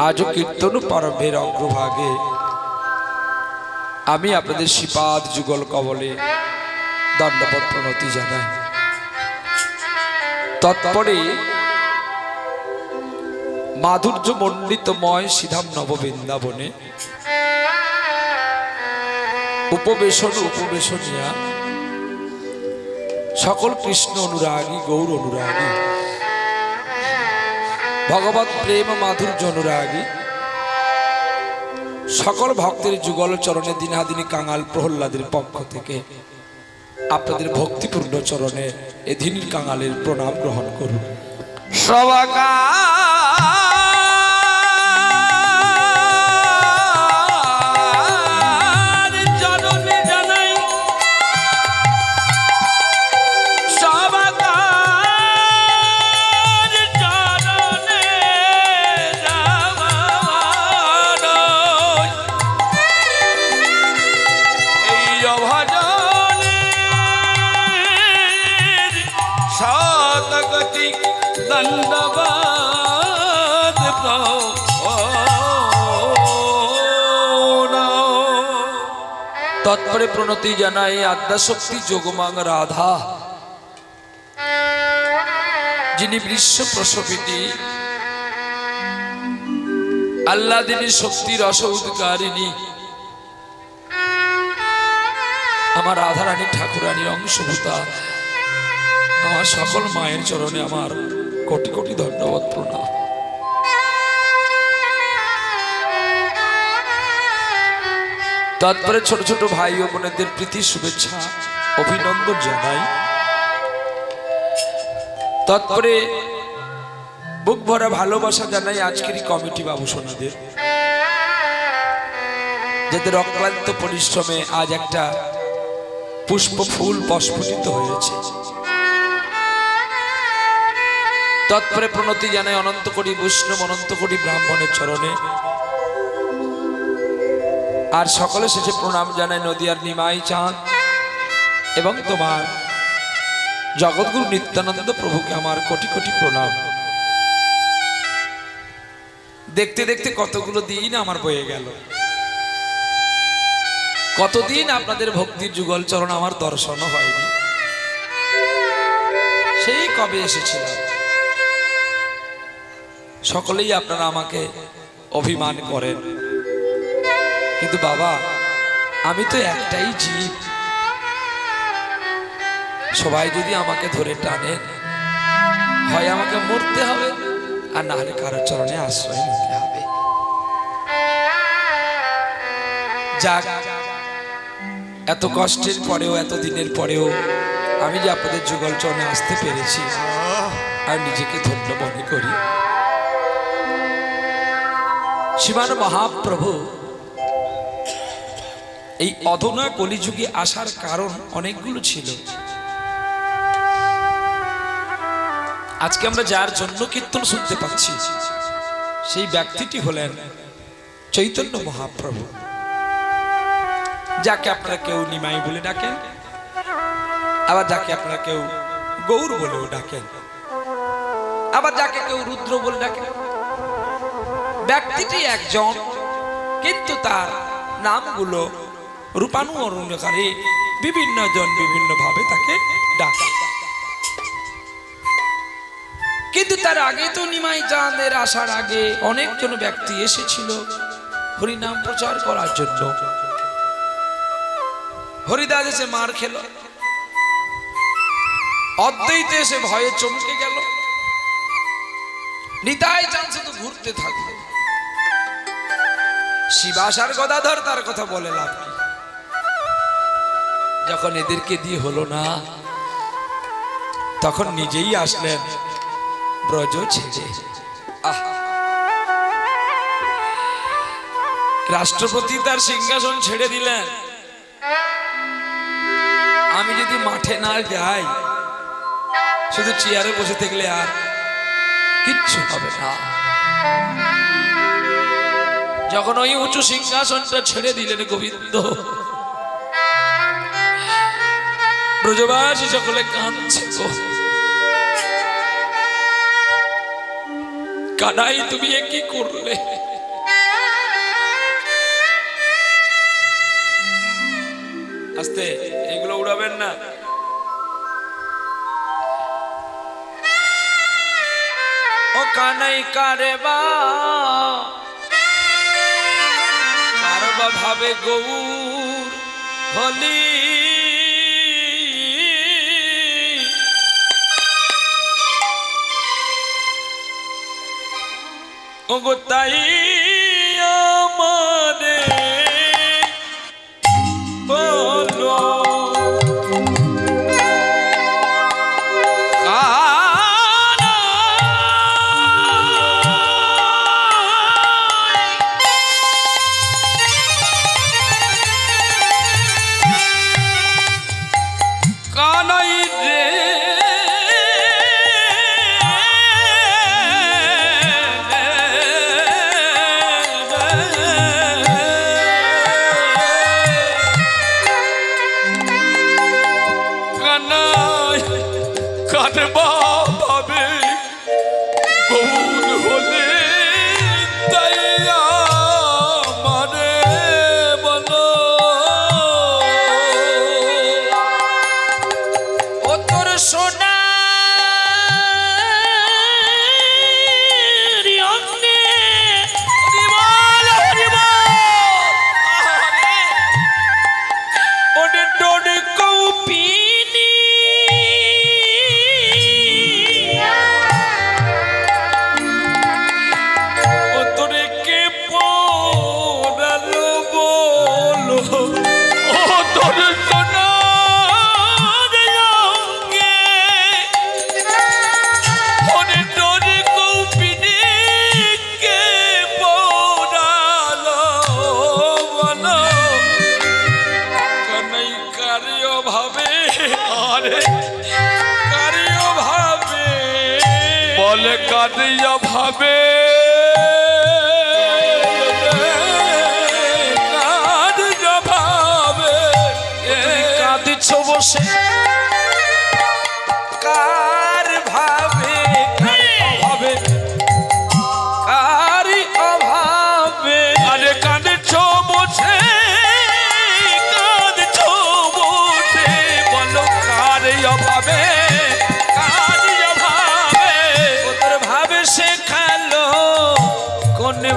আজও কীর্তন পরমের অগ্রভাগে আমি আপনাদের শ্রীপাদ যুগল কবলে দণ্ডবৎ প্রণতি জানাই। তৎপরে মাধুর্য মণ্ডিতময় শ্রীধাম নববৃন্দাবনে উপবেশনিয়া সকল কৃষ্ণ অনুরাগী গৌর অনুরাগী ভগবত প্রেম মাধুর্য অনুরাগী সকল ভক্তের যুগল চরণে দিনাদিনী কাঙাল প্রহ্লাদের পক্ষ থেকে আপনাদের ভক্তিপূর্ণ চরণে এ ধিনীর কাঙালের প্রণাম গ্রহণ করুন। সবাকা তৎপরে প্রণতি জানাই আদ্যাশক্তি যোগমাং রাধা, যিনি বিশ্ব প্রসবিনী আল্লাদিনী শক্তির রসৌদ্গারিণী আমার রাধারানী ঠাকুরানীর অংশভূতা আমার সকল মায়ের চরণে আমার কোটি কোটি ধন্যবাদ প্রণাম। তারপরে ছোট ছোট ভাই ও বোনেদের প্রীতি শুভেচ্ছা অভিনন্দন জানাই। তারপরে বুক ভরা ভালোবাসা জানাই আজকের কমিটি বাবু সোনাদের, যাদের অক্লান্ত পরিশ্রমে আজ একটা পুষ্প ফুল প্রস্ফুটিত হয়েছে। তৎপরে প্রণতি জানাই অনন্ত কোটি বৈষ্ণব অনন্ত কোটি ব্রাহ্মণের চরণে। আর সকলে শেষে প্রণাম জানায় নদিয়ার নিমাই চাঁদ এবং তোমার জগৎগুরু নিত্যানন্দ প্রভুকে আমার কোটি কোটি প্রণাম। দেখতে দেখতে কতগুলো দিন আমার বয়ে গেল, কতদিন আপনাদের ভক্তির যুগল চরণ আমার দর্শনও হয়নি। সেই কবে এসেছিলাম, সকলেই আপনারা আমাকে অভিমান করেন, কিন্তু বাবা আমি তো একটাই জীব, সবাই যদি আমাকে ধরে টানেন হয় আমাকে মরতে হবে আর না হলে কারো চরণে আশ্রয় নিতে হবে। যাক, এত কষ্টের পরেও এত দিনের পরেও আমি যে আপনাদের যুগল চরণে আসতে পেরেছি আর নিজেকে ধন্য মনে করি। শ্রীমান মহাপ্রভু এই অধুনা কলিযুগে আসার কারণ অনেকগুলো ছিল। আজকে আমরা যার জন্য কীর্তন শুনতে পাচ্ছি সেই ব্যক্তিটি হলেন চৈতন্য মহাপ্রভু, যাকে আপনারা কেউ নিমাই বলে ডাকেন, আবার যাকে আপনারা কেউ গৌর বলেও ডাকেন, আবার যাকে কেউ রুদ্র বলে ডাকেন। ব্যক্তিটি একজন, কিন্তু তার নামগুলো রূপানুরূপকারী বিভিন্ন জন বিভিন্ন ভাবে তাকে ডাকে। কিন্তু তার আগে তো নিমাই চাঁদের আসার আগে অনেকজন ব্যক্তি এসেছিল হরিনাম প্রচার করার জন্য। হরিদাস এসে মার খেল, অদ্বৈত এসে ভয়ে চমকে গেল, নিতাই চাঁদ শুধু ঘুরতে থাকলো। শিবাসার গদাধর তার কথা বলে লাভ কি? যখন এদেরকে দিয়ে হলো না, তখন নিজেই আসলেন ব্রজ ছেড়ে। রাষ্ট্রপতি তার সিংহাসন ছেড়ে দিলেন। আমি যদি মাঠে না যাই, শুধু চেয়ারে বসে থাকলে আর কিচ্ছু হবে না। যখন ওই উঁচু সিংহাসনটা ছেড়ে দিলেন গোবিন্দ, ব্রজবাসী সকলে কাঁদছে। কানাই তুমি কি করলে? আস্তে, এগুলো উড়াবেন না। ও কানাই কারেবা কারবা ভাবে গৌর হলি ও গো তাই আমারে বলো কাঁদিয়া ভাবে কাঁদিয়া ভাবে কাঁদিছ বসে কার ভাবে ভাবে কারি অভাবে আরে কাঁদিছ বসে কাঁদিছ বসে বলো কার অভাবে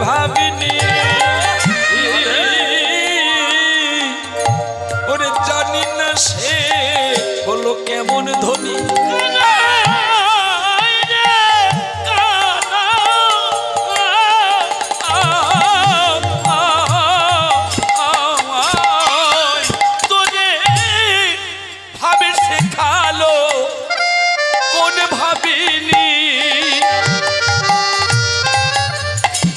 ভাবিনি ওরে জানি না সে হলো কেমন ধনী তোরে ভাবে শেখালো কোন ভাবিনি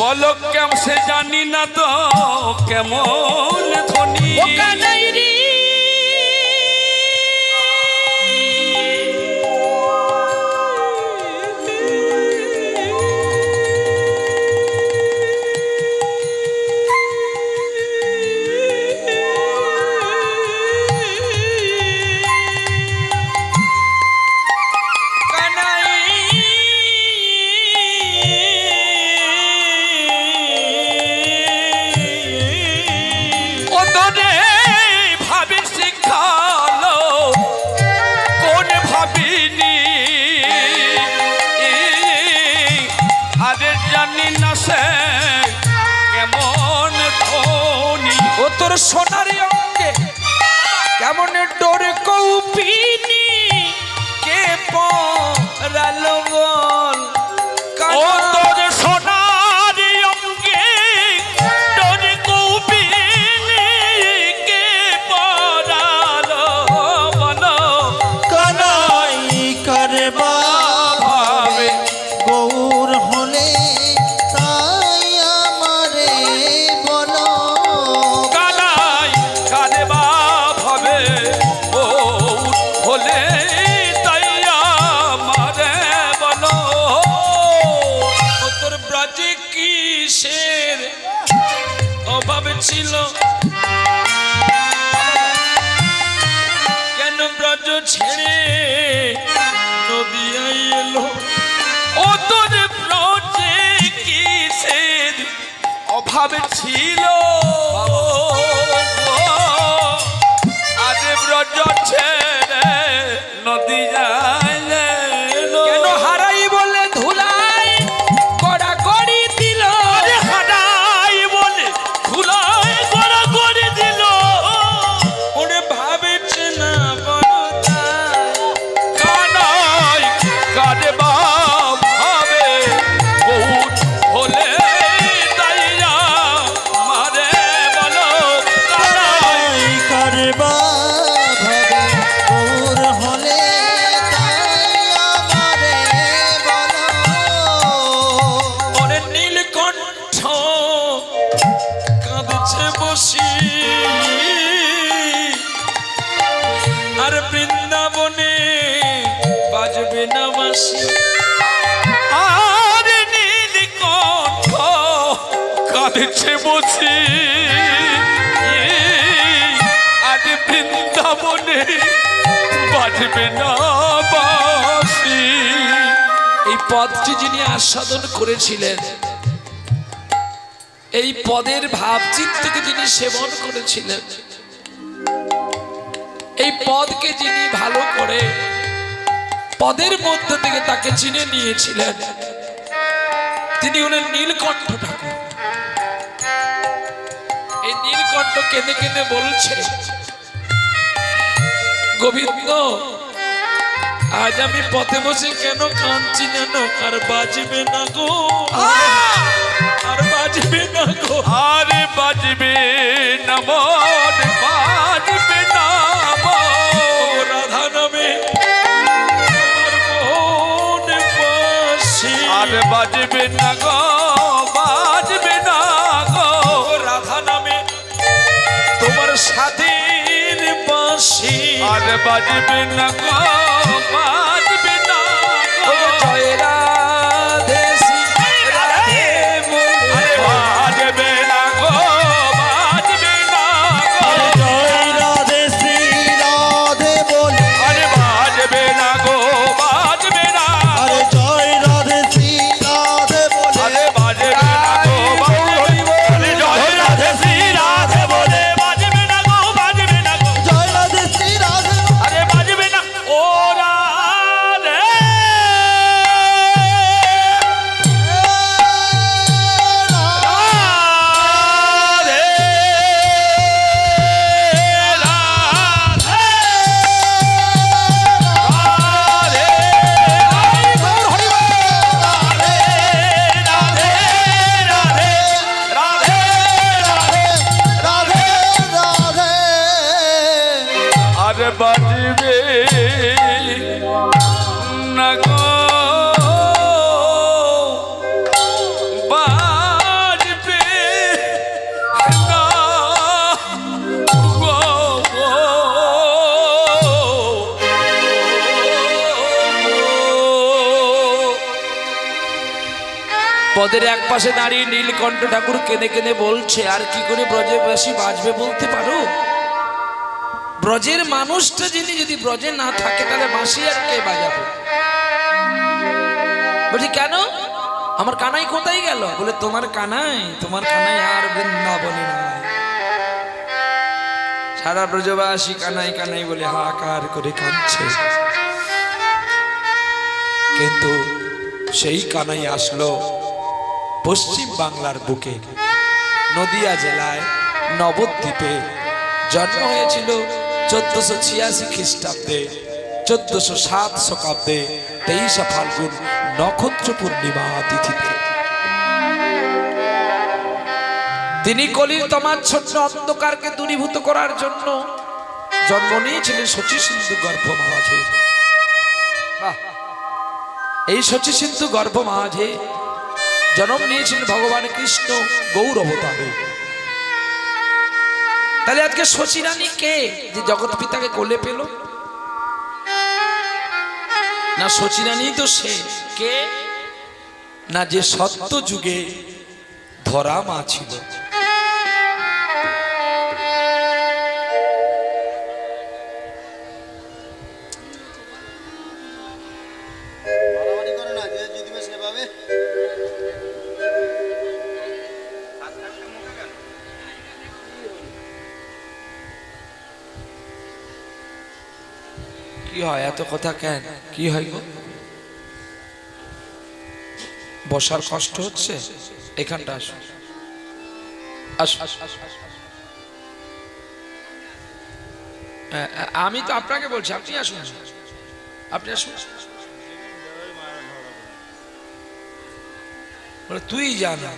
বলো কেমন সে জানি না তো কেমন ধনী তোর সোনারি অঙ্গে কেমন ডোরে কৌপিনি কে পরালো বল ও তোর সোনারি অঙ্গে ডোরে কৌপিনি কে পরালো বলো কানাই কারবা ভাবে গৌর হলে তাই আমারে বলো অভাবে ছিল কেন ব্রজ ছেড়ে নদিয়ায় এলো ও তোর ব্রজে কিসের অভাবে ছিল আজ কাঁদেছে বসে আজ বৃন্দাবনে বাজবে না বাঁশি। এই পদটি যিনি আস্বাদন করেছিলেন, এই পদের ভাবচিত্তকে যিনি সেবন করেছিলেন, এই পদকে যিনি ভালো করে পদের মধ্য থেকে তাকে চিনে নিয়েছিলেন, তিনি হলেন নীলকণ্ঠ ঠাকুর। এই নীলকণ্ঠ কেঁদে কেঁদে বলছে, গোবিন্দ আজ আমি পথে বসে কেন কাঁদছি জানো? আর বাজবে না গো, আর বাজবে না গো, আরে বাজবে না মন, বাজবে না রাধা নামে মন বাঁশি। আর বাজবে না গো, বাজবে না গো রাধা নামে তোমার স্বাধীন বাঁশি। আর বাজবে না গো, বাজবে না গো জয় রাধে শ্রী রাধে বলে। বাজবে না গো, বাজবে না গো জয় রাধে শ্রী রাধে বলে। আরে বাজবে না গো, বাজবে না। আরে জয় রাধে শ্রী রাধে বলে। আরে বাজবে না গো, আরে জয় রাধে শ্রী রাধে বলে। বাজবে না গো, বাজবে না গো জয় রাধে শ্রী রাধে। আরে বাজবে না ও রাধে। রাধে রাধে আর বাজবে না গো, বাজবে না গো। পদের এক পাশে দাঁড়িয়ে নীলকণ্ঠ ঠাকুর কেঁদে কেঁদে বলছে, আর কি করে ব্রজবাসী বাজবে বলতে পারো? ব্রজের মানুষটা যিনি যদি ব্রজে না থাকে তাহলে বাঁশি আর কে বাজাবে? বলছি কেন, আমার কানাই কোথায় গেল? বলে তোমার কানাই আর বৃন্দাবনে নাই। সারা ব্রজবাসী কানাই কানাই বলে হাহাকার করে কাঁদছে, কিন্তু সেই কানাই আসলো পশ্চিম বাংলার বুকে, নদিয়া জেলায় নবদ্বীপে জন্ম হয়েছিল 1486 খ্রিস্টাব্দে, 1407 শকাব্দে 23 ফাল্গুন নক্ষত্র পূর্ণিমা তিথিতে। তিনি কলির তমাচ্ছন্ন অন্ধকারকে দূরীভূত করার জন্য জন্ম নিয়েছিলেন শচী সিন্ধু গর্ভ মাঝে। এই শচী সিন্ধু গর্ভ মাঝে জন্ম নিয়েছিলেন ভগবান কৃষ্ণ গৌর অবতারে। তাহলে আজকে শচী রানী কে, যে জগৎ পিতাকে কোলে পেল? না, শচী রানী তো সে কে না, যে সত্য যুগে ধরা মা ছিল। কি হয় এত কথা কেন? কি হয় গো? বসার কষ্ট হচ্ছে? এখানটা আসো, আমি তো আপনাকে বলছি, আপনি আসুন, আপনি আসুন। তুই জানা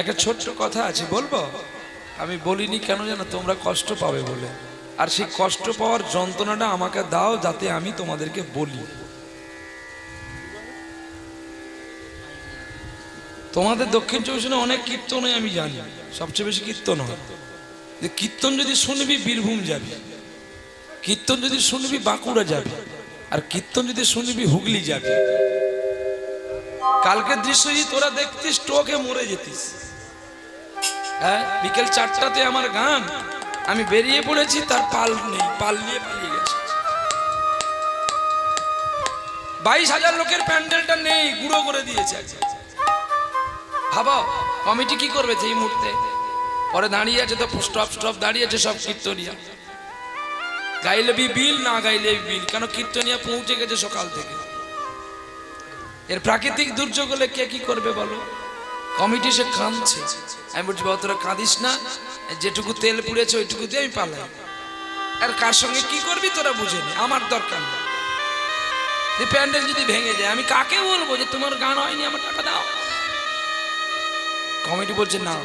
একটা ছোট্ট কথা আছে, বলবো? আমি বলিনি কেন জানো? তোমরা কষ্ট পাবে বলে। আর সেই কষ্ট পাওয়ার যন্ত্রণাটা আমাকে দাও, যাতে আমি তোমাদেরকে বলি। তোমাদের দক্ষিণ চব্বিশ পরগনায় অনেক কীর্তন হয়, আমি জানি, সবচেয়ে বেশি কীর্তন হয়। যে কীর্তন যদি শুনবি বীরভূম যাবি, কীর্তন যদি শুনবি বাঁকুড়া যাবি, আর কীর্তন যদি শুনবি হুগলি যাবি। কালকের দৃশ্য যদি তোরা দেখতিস টোকে মরে যেতিস। হ্যাঁ, বিকেল 4টাতে আমার গান, আমি বেরিয়ে পড়েছি, তার পাল নেই, পাল নিয়ে পালিয়ে গেছে। 22,000 লোকের প্যান্ডেলটা নেই, গুঁড়ো করে দিয়েছে। ভাবো কমিটি কি করবে এই মুহূর্তে? পরে দাঁড়িয়ে আছে তো স্টপ দাঁড়িয়ে আছে সব কীর্তনিয়া, গাইলে বিল, না গাইলে বিল, কেন কীর্তনিয়া পৌঁছে গেছে সকাল থেকে। এর প্রাকৃতিক দুর্যোগ হলে কে কি করবে বলো? কমিটি সে কাঁদছে। আমি বলছি বাবা তোরা কাঁদিস না, যেটুকু তেল পুড়েছে ওইটুকু দিয়ে আমি পালাই। আর কার সঙ্গে কি করবি তোরা বুঝে নে, আমার দরকার নেই। প্যান্ডেল যদি ভেঙে যায় আমি কাকে বলবো যে তোমার গান হয়নি, আমার টাকা দাও? কমিটি বলছে না,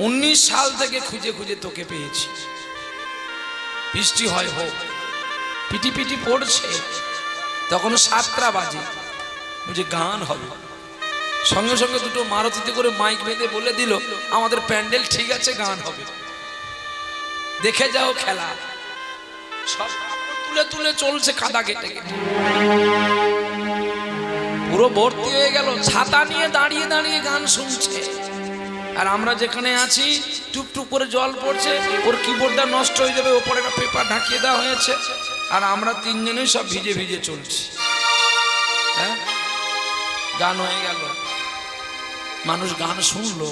19 সাল থেকে খুঁজে খুঁজে তোকে পেয়েছি, বৃষ্টি হয় হোক, পিটি পিটি পড়ছে, তখন 7টা বাজে, বুঝে গান হবে। সঙ্গে সঙ্গে দুটো মারুতিতে করে মাইক বেঁধে বলে দিল আমাদের প্যান্ডেল ঠিক আছে, গান হবে, দেখে যাও খেলা। সব তুলে তুলে চলছে কাদা কেটে কেটে, পুরো ভর্তি হয়ে গেল। ছাতা নিয়ে দাঁড়িয়ে দাঁড়িয়ে গান শুনছে। আর আমরা যেখানে আছি টুকটুক করে জল পড়ছে, ওর কিবোর্ডটা নষ্ট হয়ে যাবে, ওপরে একটা পেপার ঢাকিয়ে দেওয়া হয়েছে, আর আমরা 3 জনেই সব ভিজে ভিজে চলছি। হ্যাঁ, গান হয়ে গেল, মানুষ গান শুনলো,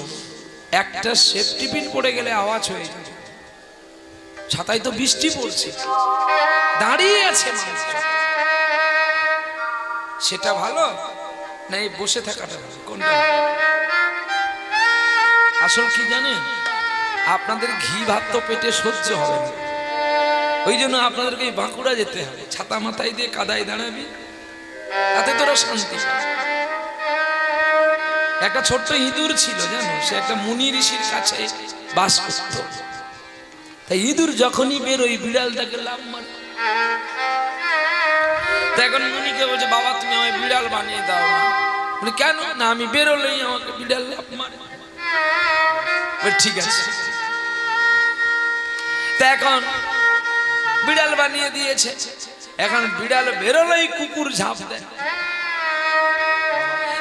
একটা সেফটি পিন পড়ে গেলে আওয়াজ হয়ে যাবে। ছাতায় তো বৃষ্টি পড়ছে, দাঁড়িয়ে আছে মানুষ। সেটা ভালো না এই বসে থাকাটা ভালো? কোনটা? আসল কি জানেন, আপনাদের ঘি ভাত তো পেটে সহ্য হবে না, ওই জন্য আপনাদেরকে বাঁকুড়া যেতে হবে, ছাতা মাথায় দিয়ে কাদায় দাঁড়াবি, তাতে তোরা শান্তি। একটা ছোট্ট ইঁদুর ছিল জানো, সে একটা মুনি ঋষির কাছে বাস করত। তাই ইঁদুর যখনই বেরোই বিড়ালটাকে লাভ মারে। এখন মুনিকে বলছে বাবা তুমি আমায় বিড়াল বানিয়ে দাও না। বলে কেন? না আমি বেরোলেই আমাকে বিড়াল লাভ মারে। ঠিক আছে, তা এখন বিড়াল বানিয়ে দিয়েছে। এখন বিড়াল বেরোলেই কুকুর ঝাঁপ দেয়,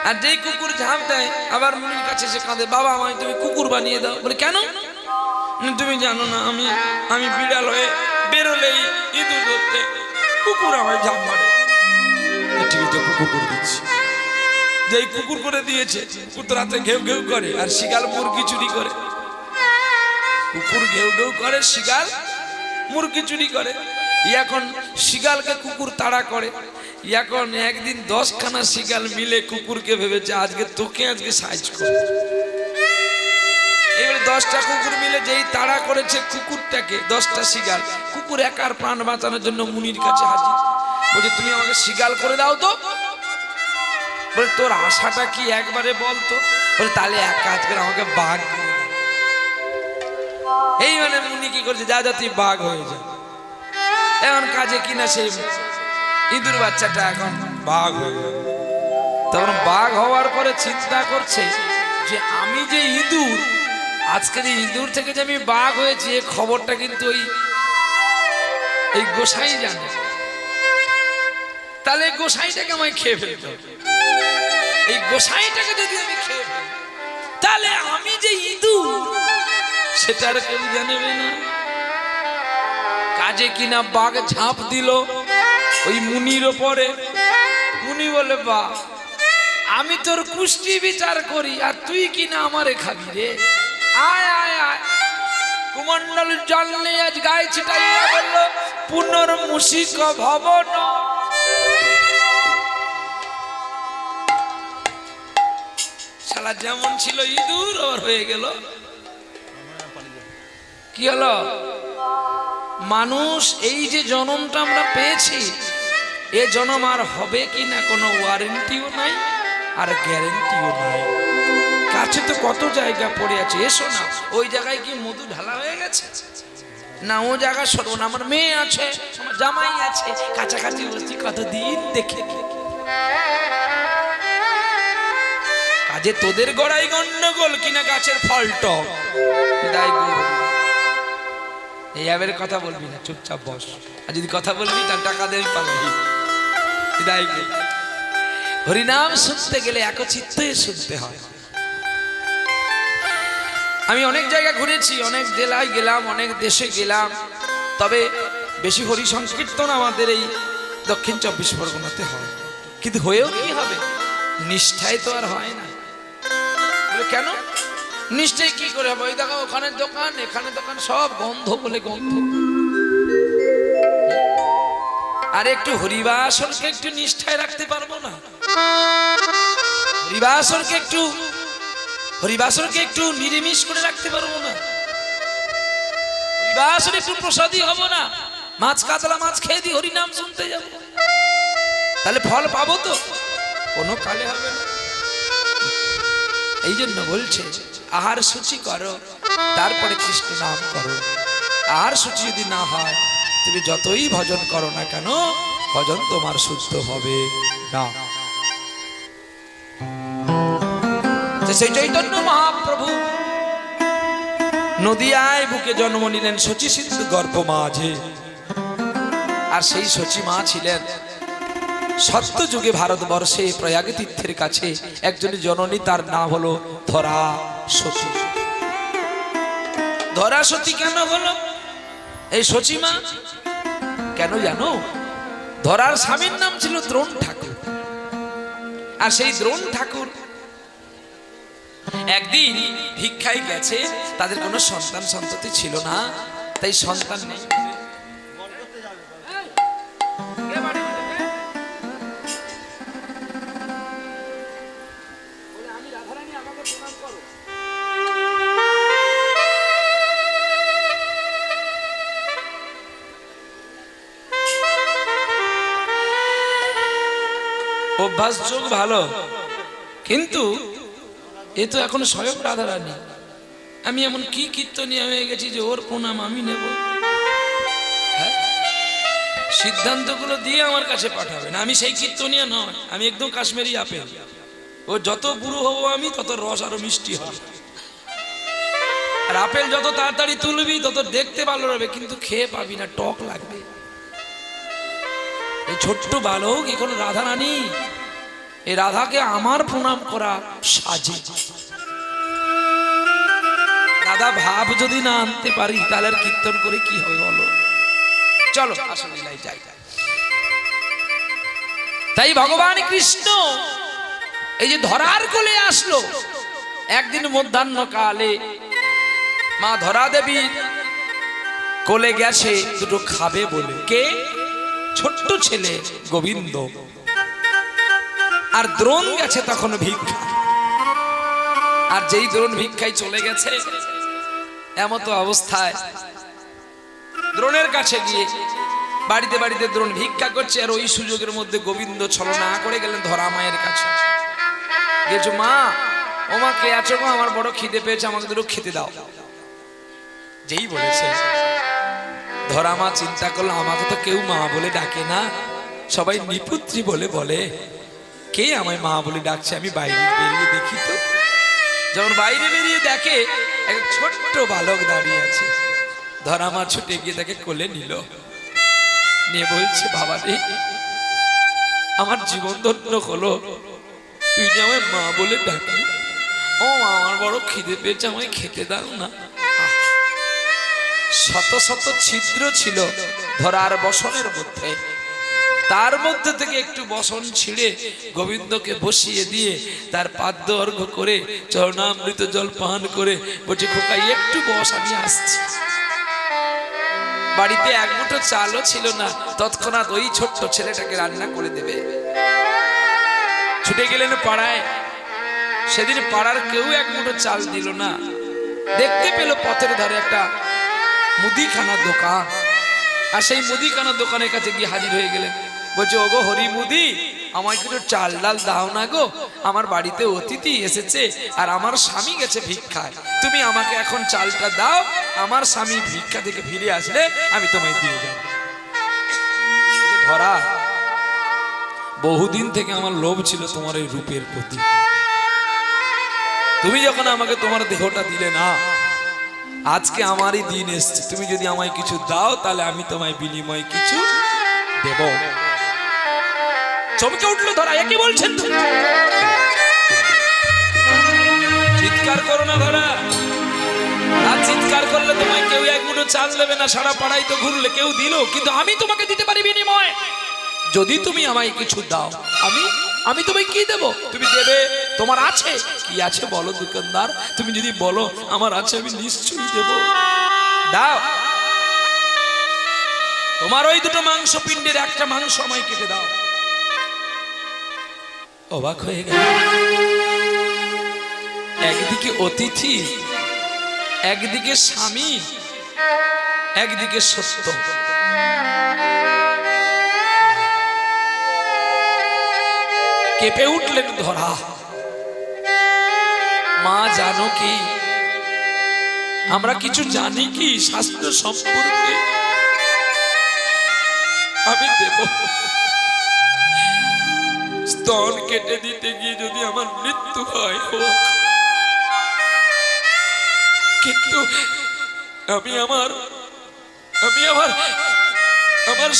আর যেই কুকুর ঝাঁপ দেয় আবার মুনির কাছে সে কাঁদে বাবা আমায় তুমি কুকুর বানিয়ে দাও। বলে কেন? তুমি জানো না আমি বিড়াল হয়ে বেরোলেই ইঁদুর ধরতে কুকুর আমায় ঝাঁপ মারে। ঠিক আছে কুকুর করে দিচ্ছি। যেই কুকুর করে দিয়েছে, কুকুর তো রাতে ঘেউ ঘেউ করে, আর শিকাল মুরগি চুরি করে। কুকুর ঘেউ ঘেউ করে, শিকাল মুরগি চুরি করে। এখন শিকালকে কুকুর তাড়া করে। এখন একদিন 10খানা শিকাল মিলে কুকুরকে ভেবেছে আজকে তোকে আজকে সাইজ করব। এবারে 10টা কুকুর মিলে যেই তাড়া করেছে কুকুরটাকে, 10টা শিকাল, কুকুর একার প্রাণ বাঁচানোর জন্য মুনির কাছে হাজির। বলছে তুমি আমাকে শিকাল করে দাও তো। বলে তোর আশাটা কি একবারে বলতো। বলে তাহলে এক কাজ করে আমাকে বাঘ। এই মানে মুনি কি করছে, যা যা তুই বাঘ হয়ে যা। এখন কাজে কিনা সেই ইঁদুর বাচ্চাটা এখন বাঘ হয়ে গেল। তখন বাঘ হওয়ার পরে চিন্তা করছে যে আমি যে ইঁদুর, আজকে যে ইঁদুর থেকে যে আমি বাঘ হয়েছি এই খবরটা কিন্তু এই গোসাই জানে। তাহলে গোসাইটাকে আমায় খেয়ে ফেলতে হবে। এই গোসাইটাকে যদি আমি খেয়ে ফেলি তাহলে আমি যে ইঁদুর সেটা আর কেউ জানবে না। কাজে কিনা বাঘ ঝাঁপ দিল ওই মুনির ওপরে। মুনি বলে বাহ, আমি তোর কুষ্টি বিচার করি আর তুই কিনা আমারে খাবি রে। আয় আয় আয়। কুমন্ডল জল নিয়ে আজ গায়ে ছিটাইয়া বলল পুনর্মুষিক ভবন। শালা যেমন ছিল ইঁদুর ওর হয়ে গেল। কি হলো? মানুষ এই যে জন্মটা আমরা পেয়েছি, এ জন্ম আর হবে কি না কোনো ওয়ারেন্টিও নাই আর গ্যারেন্টিও নাই। কাছে তো কত জায়গা পড়ে আছে, এসো না। ওই জায়গায় কি মধু ঢালা হয়ে গেছে না? ও জায়গা সরো না, আমার মেয়ে আছে, আমার জামাই আছে, কাছাকাছি বসছি কতদিন দেখে। কাজে তোদের গড়াই গন্ডগোল কিনা গাছের ফলটা এই আবের কথা বলবি না, চুপচাপ বস। আর যদি কথা বলবি তার টাকা দেবি পারবি। বিদায় করি। হরিনাম শুনতে গেলে একচিত্ত হয়ে শুনতে হয়। আমি অনেক জায়গা ঘুরেছি, অনেক জেলায় গেলাম, অনেক দেশে গেলাম, তবে বেশি হরি সংকীর্তন আমাদের এই দক্ষিণ 24 পরগনাতে হয়। কিন্তু হয়েও কি হবে, নিষ্ঠায় তো আর হয় না। বলে কেন নিশ্চয়ই কি করে হবে? ওই দেখো ওখানে দোকান, এখানে দোকান, সব গন্ধ বলে গন্ধ। আর একটু হরিবাসরকে একটু নিষ্ঠায় রাখতে পারবো না? হরিবাসরকে একটু নিরামিষ করে রাখতে পারবো না? হরিবাসর একটু প্রসাদী হব না? মাছ কাতলা মাছ খেয়ে দিয়ে হরিনাম শুনতে যাব, তাহলে ফল পাবো তো? কোনো কালে হবে না। এই জন্য বলছে আহার সূচি করো, তারপরে কৃষ্ণ নাম করো। আহার সূচি যদি না হয়, তুমি যতই ভজন করো না কেন, ভজন তোমার শুদ্ধ হবে না। সেই চৈতন্য মহাপ্রভু নদিয়ায় বুকে জন্ম নিলেন শচী সিন্ধু গর্ভ মাঝে। আর সেই শচী মা ছিলেন সত্য যুগে ভারতবর্ষে প্রয়াগ তীর্থের কাছে একজন জননী, তার নাম হলো ধরা সতী। ধরা সতী কেন হলো এই শচী মা? কেন জানো? ধরার স্বামীর নাম ছিল দ্রোণ ঠাকুর। আর সেই দ্রোণ ঠাকুর একদিন ভিক্ষায় গেছে, তাদের কোনো সন্তান সন্ততি ছিল না, তাই সন্তান নেই। অভ্যাস যোগ ভালো, কিন্তু এ তো এখন স্বয়ং রাধারানী। আমি এমন কি কীর্তনিয়া হয়ে গেছি যে ওর প্রণাম আমি নেব? হ্যাঁ, সিদ্ধান্তগুলো দিয়ে আমার কাছে পাঠাবেন। আমি সেই কীর্তনিয়া নয়, আমি একদম কাশ্মীরি আপেল। ও যত বুড়ো হবো আমি, তত রস আরো মিষ্টি হবে। আর আপেল যত তাড়াতাড়ি তুলবি তত দেখতে ভালো হবে, কিন্তু খেয়ে পাবি না, টক লাগবে। এই ছোট্ট বালক এখন রাধারানী, এই রাধাকে আমার প্রণাম করা সাজে। রাধা ভাব যদি না আনতে পারি, তাহলে আর কীর্তন করে কি হবে বলো? চলো আসলে যাই। তাই ভগবান কৃষ্ণ এই যে ধরার কোলে আসলো, একদিন মধ্যাহ্ন কালে মা ধরা দেবী কোলে গেছে দুটো খাবে বলে। কে? ছোট্ট ছেলে গোবিন্দ। আর দ্রোণ গেছে তখন ভিক্ষা। আর যেই দ্রোণ ভিক্ষায় চলে গেছে, এমতো অবস্থায় দ্রোণের কাছে গিয়ে বাড়িতে বাড়িতে দ্রোণ ভিক্ষা করছে। আর ওই সুযোগের মধ্যে গোবিন্দ ছলনা করে গেলেন ধরা মায়ের কাছে। গেছো মা, ও মা কে আছো গো? আমার বড় খিদে পেয়েছে, আমাকে দুটো খেতে দাও। যেই বলেছে, ধরা মা চিন্তা করলো, আমাকে তো কেউ মা বলে ডাকে না, সবাই নিপুত্রী বলে বলে। কে আমায় মা বলে ডাকছে? আমি বাইরে বেরিয়ে দেখি তো। যখন বাইরে বেরিয়ে দেখে এক ছোট্ট বালক দাঁড়িয়ে আছে, ধরা মা ছুটে গিয়ে তাকে কোলে নিল, নিয়ে বলছে, বাবা রে, আমার জীবন ধন্য হলো, তুই যে আমায় মা বলে ডাকলি। ও মা, আমার বড় খিদে পেয়েছে, আমায় খেতে দাও না। শত শত ছিদ্র ছিল ধরার বসনের মধ্যে, তার মধ্যে থেকে একটু বসন ছিঁড়ে গোবিন্দকে বসিয়ে দিয়ে তার পাদ্য অর্ঘ্য করে চরণামৃত জল পান করে বলছে, খোকাই একটু বস, আমি আসছি। বাড়িতে এক মুঠো চালও ছিল না, তৎক্ষণাৎ ওই ছোট্ট ছেলেটাকে রান্না করে দেবে। ছুটে গেলেন পাড়ায়। সেদিন পাড়ার কেউ এক মুঠো চাল দিল না। দেখতে পেল পথের ধারে একটা মুদিখানা দোকান, আর সেই মুদিখানা দোকানের কাছে গিয়ে হাজির হয়ে গেলেন। বলছে, ওগো হরি মুদি, আমায় একটু চাল ডাল দাও না গো, আমার বাড়িতে অতিথি এসেছে আর আমার স্বামী গেছে ভিক্ষায়, তুমি আমাকে এখন চালটা দাও, আমার স্বামী ভিক্ষা থেকে ফিরে আসলে আমি তোমায় দিয়ে যাব। ধরা, বহুদিন থেকে আমার লোভ ছিল তোমার এই রূপের প্রতি। তুমি যখন আমাকে তোমার দেহটা দিলে না, আজকে আমারই দিন এসছে, তুমি যদি আমায় কিছু দাও তাহলে আমি তোমায় বিনিময়ে কিছু দেব। চমকে উঠলো ধরা, এ কি বলছেন তুমি? চিৎকার করো না ধরা, আর চিৎকার করলে তোমায় কেউ এক মুঠো চাল দেবে না, সারা পাড়ায় তো ঘুরলে কেউ দিল, কিন্তু আমি তোমাকে দিতে পারি বিনিময়। যদি তুমি আমায় কিছু দাও, আমি তোমায় কি দেব? তুমি দেবে, তোমার আছে কি আছে বলো দোকানদার, তুমি যদি বলো আমার আছে, আমি নিশ্চয়ই দেব। দাও, তোমার ওই দুটো মাংস পিণ্ডের একটা মাংস আমায় কেটে দাও। অবাক হয়ে গেল, একদিকে অতিথি, একদিকে স্বামী, একদিকে সত্য। কেঁপে উঠলেন ধরা। মা জানো কি, আমরা কিছু জানি কি শাস্ত্র সম্পর্কে? আমি দেব। স্তন কেটে দিতে গিয়ে যদি আমার মৃত্যু হয় হোক, কিন্তু আমি আমার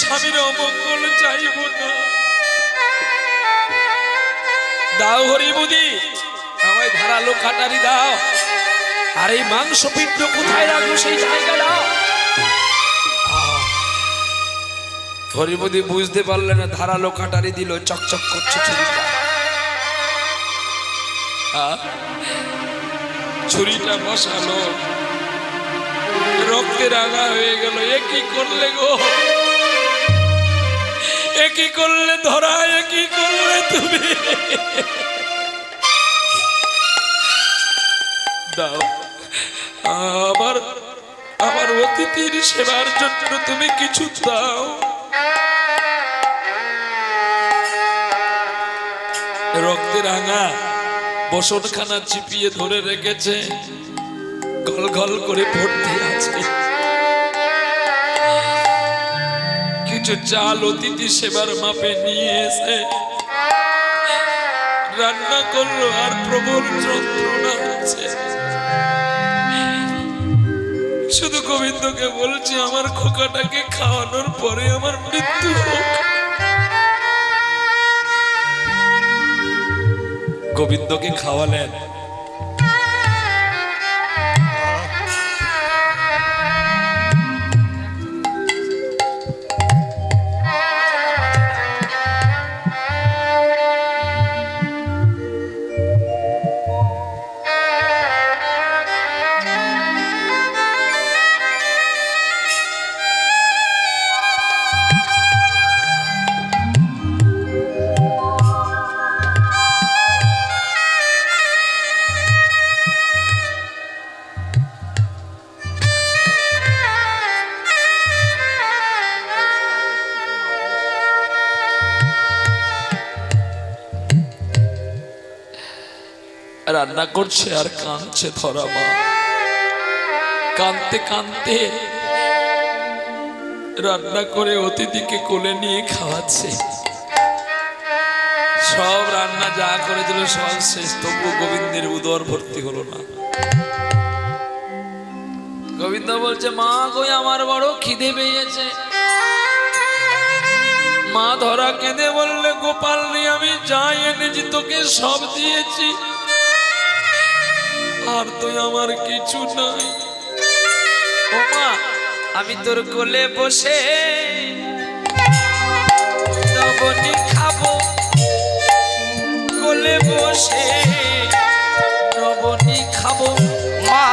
স্বামীর অমঙ্গল চাইব না। দাও হরিবুদি, আমায় ধারালো কাটারি দাও, আর এই মাংস পিণ্ড কোথায় রাখবো সেই জায়গা দাও। হরিবুদি বুঝতে পারলেন না, ধারালো কাটারি দিল, চকচক করছে ছুরিটা। ছুরিটা বসালো, রক্তে রাঙা হয়ে গেল। এ কি করলে গো, এ কি করলে ধরা, এ কি করলে তুমি? দাও, আমার অতিথির সেবার জন্য তুমি কিছু দাও। রক্তে রাঙা বসনখানা চিপিয়ে ধরে রেখেছে, গল গল করে ভর্তি আছে। কিছু চাল অতিথি সেবার মাপে নিয়ে এসে রান্না করলো, আর প্রবল যন্ত্রণা হচ্ছে। শুধু গোবিন্দকে বলছি, আমার খোকাটাকে খাওয়ানোর পরে আমার মৃত্যু হোক। গোবিন্দকে খাওয়ালেন। রান্না করছে আর কাঁদছে ধরা মা, কাঁদতে কাঁদতে রান্না করে অতিথিকে কোলে নিয়ে খাওয়াচ্ছে। সব রান্না যা করেছিল সব শেষ, তবু গোবিন্দের উদর ভর্তি হলো না। গোবিন্দ বলছে, মা গো আমার বড় খিদে পেয়েছে। মা ধরা কেঁদে বললে, গোপাল রে আমি যাই এনেছি তোকে সব দিয়েছি, আর তুই আমার কিছু নাই। ও মা, আমি তোর কোলে বসে নবনী খাবো, কোলে বসে নবনী খাবো। মা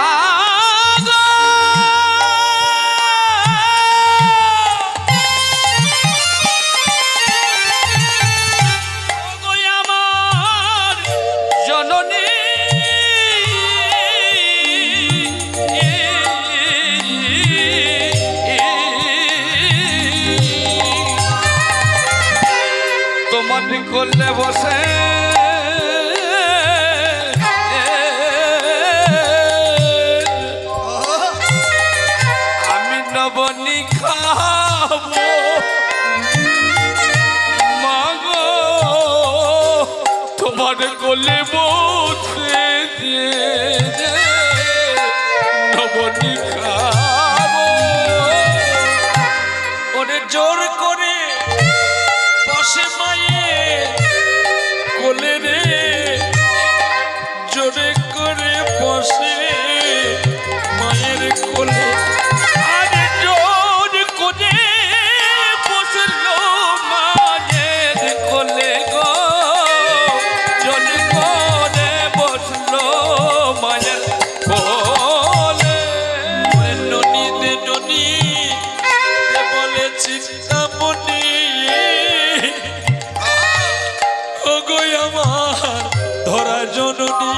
আমার জননী, তোমার কোলে বসে আমি নবনী খাবো। মাগো তোমার কোলে বসে নবনী খাবো। ওরে জোর করে বসে মায়ে চিন্তামণি ওগো আমার ধরা জননী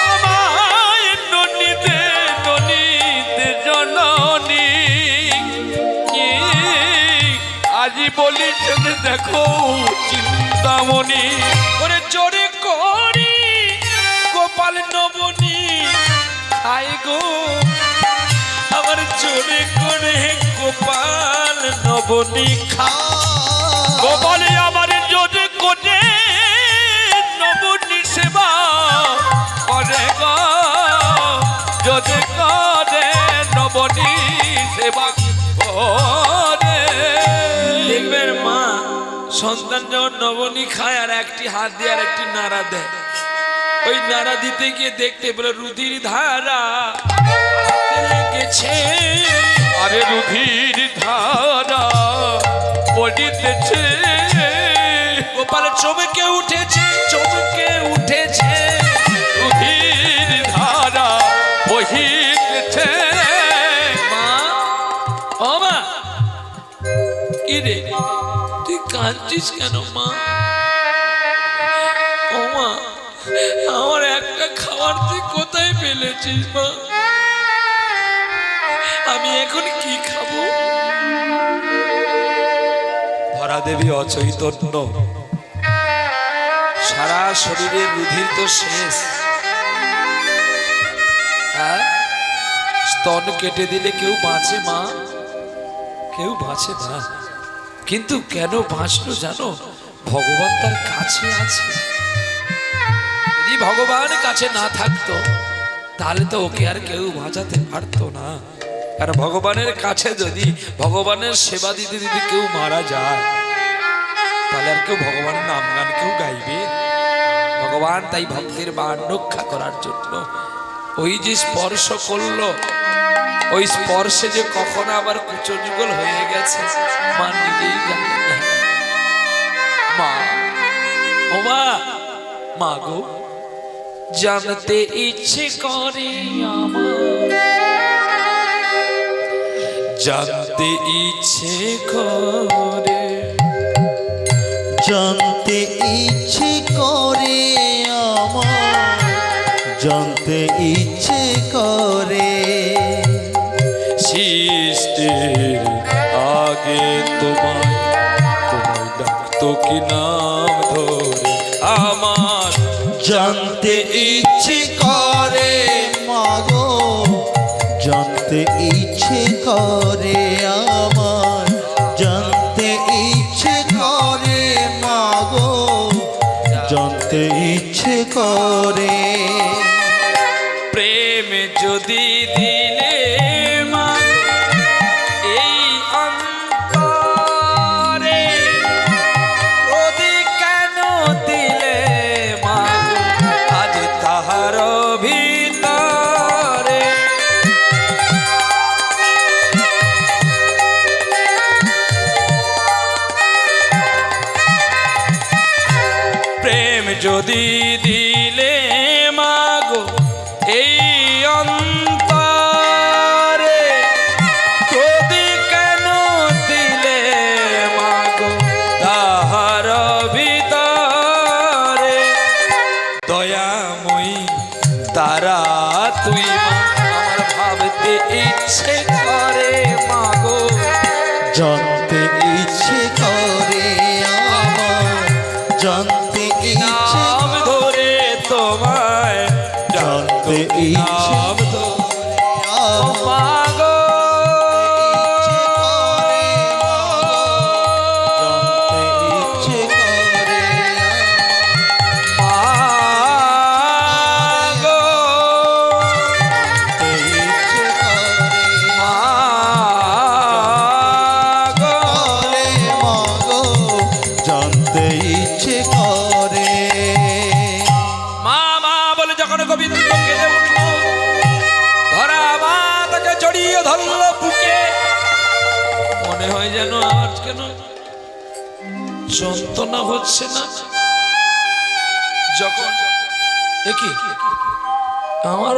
আমায় ননীতে ননীতে জননী আজি বলিছে দেখো চিন্তামণি ওরে জোরে করি গোপাল নবনী খাই গো আমার জোরে করে গোপাল নবনী খা গোপালে আমার জোরে করে নবনী সেবা করে গো জোরে করে নবনী সেবা করে দেখবেন মা সন্তান যখন নবনী খায় আর একটি হাত দিয়ে আর একটি নাড়া দেয় ওই নাড়া দিতে গিয়ে দেখতে বলে রুধির ধারা লেগেছে আরে রুধির ধারা পড়িতেছে গোপাল চমকে উঠেছে রুধির ধারা বহিতেছে মা ও মা কি রে তুই কাঁদছিস কেন মা ও মা আমার একটা খাবার তুই কোথায় ফেলেছিস মা আমি এখন কি খাবো ধরা দেবী অচৈতন্য সারা শরীরের রুধির তো শেষ স্তন কেটে দিলে কেউ বাঁচে মা কেউ বাঁচে না কিন্তু কেন বাঁচলো জানো ভগবান তার কাছে আছে যদি ভগবান কাছে না থাকতো তাহলে তো ওকে আর কেউ বাঁচাতে পারতো না আর ভগবানের কাছে যদি ভগবানের সেবা দিতে দিতে কেউ মারা যায় তাহলে আর কেউ ভগবানের নাম গান কেউ গাইবে ভগবান তাই ভক্তের মান রক্ষা করার জন্য ওই যে স্পর্শ করলো ওই স্পর্শে যে কখনো আবার কুচযুগল হয়ে গেছে মা নিজেই জানে না মা ও মা মা গো জানতে ইচ্ছে করে আমার জানতে ইচ্ছে করে জানতে ইচ্ছে করে আমার জানতে ইচ্ছে করে সৃষ্টির আগে তোমায় ডাকতো কি নাম ধরে আমার জানতে ইচ্ছে করে মাগো জানতে ইচ্ছে করে আমার জানতে ইচ্ছে করে মাগো জানতে ইচ্ছে করে প্রেম যদি দিলে মা এই অন্তরে ক্রোধে কেন দিলে মা আজ তাহার ভিতরে প্রেম যদি দিলে মাগো এই অন্তরে ক্রোধে কেন দিলে মাগো তাহার ভিতরে দয়াময়ী তারা তুই মা আমার ভাবতে ইচ্ছে করে মাগো জানতে ইচ্ছে করে আমার জানতে ইচ্ছে নাম ধরে তোমায় জানতে ইচ্ছে নাম ধরে আমার মাগো জানতে ইচ্ছে করে মাগো জানতে ইচ্ছে করে মাগো করে মাগো জানতে ইচ্ছে করে মা মা বলে যখন গোবিন্দ কেঁদে উঠল ধরা মা তাকে জড়িয়ে ধরলো বুকে মনে হয় যেন আর কেন যন্ত্রণা হচ্ছে না যখন দেখি আমার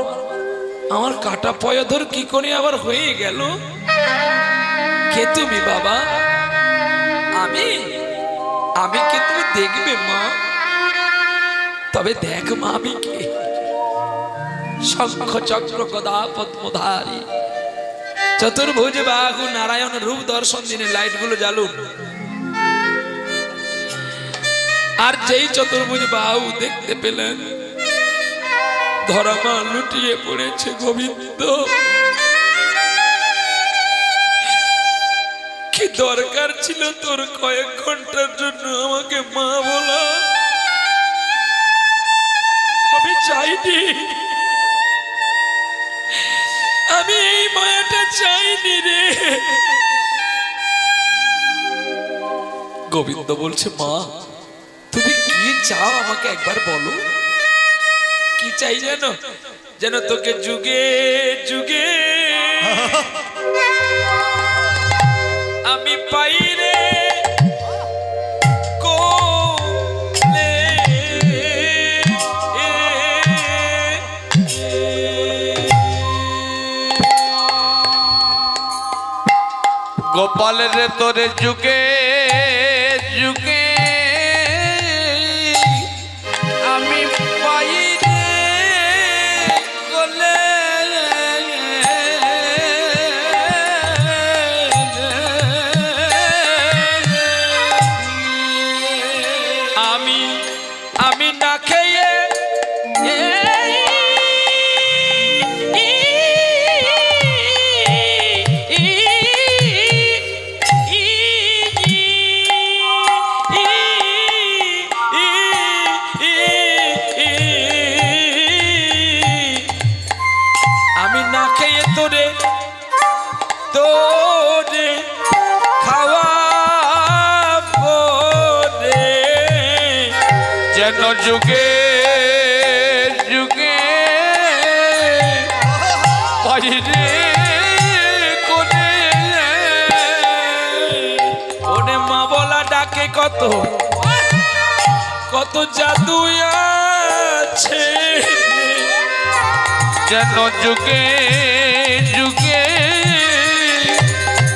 আমার কাটা পয়ধর কি করে আবার হয়ে গেল কে তুমি বাবা আমি আমি কে তুমি দেখবে মা, তবে দেখ মা আমি কে। শঙ্খ চক্র গদা পদ্মধারী চতুর্ভুজ বাহু নারায়ণ রূপ দর্শন দিনে লাইট গুলো জ্বালুন। আর যেই চতুর্ভুজ বাহু দেখতে পেলেন ধরামা লুটিয়ে পড়েছে। গোবিন্দ, কি দরকার ছিল তোর কয়েক ঘন্টার জন্য আমাকে মা বলা? আমি চাইনি, আমি এই মায়াটা চাইনি রে। গোবিন্দ বলছে মা তুমি কি চাও আমাকে একবার বলো। কি চাই জানো? যেন তোকে যুগে যুগে আমি পাই রে কোলে। গোপালের তোরে যুগে যুগে আমি পাই রে কোলে। আমি আমি না খেয়ে আমি না খেয়ে তোরে তোরে খাওয়াবো রে। যেন যুগে যুগে পাই রে কোনে। ওরে মা বলা ডাকে কত কত জাদু আছে। যেন যুগে যুগে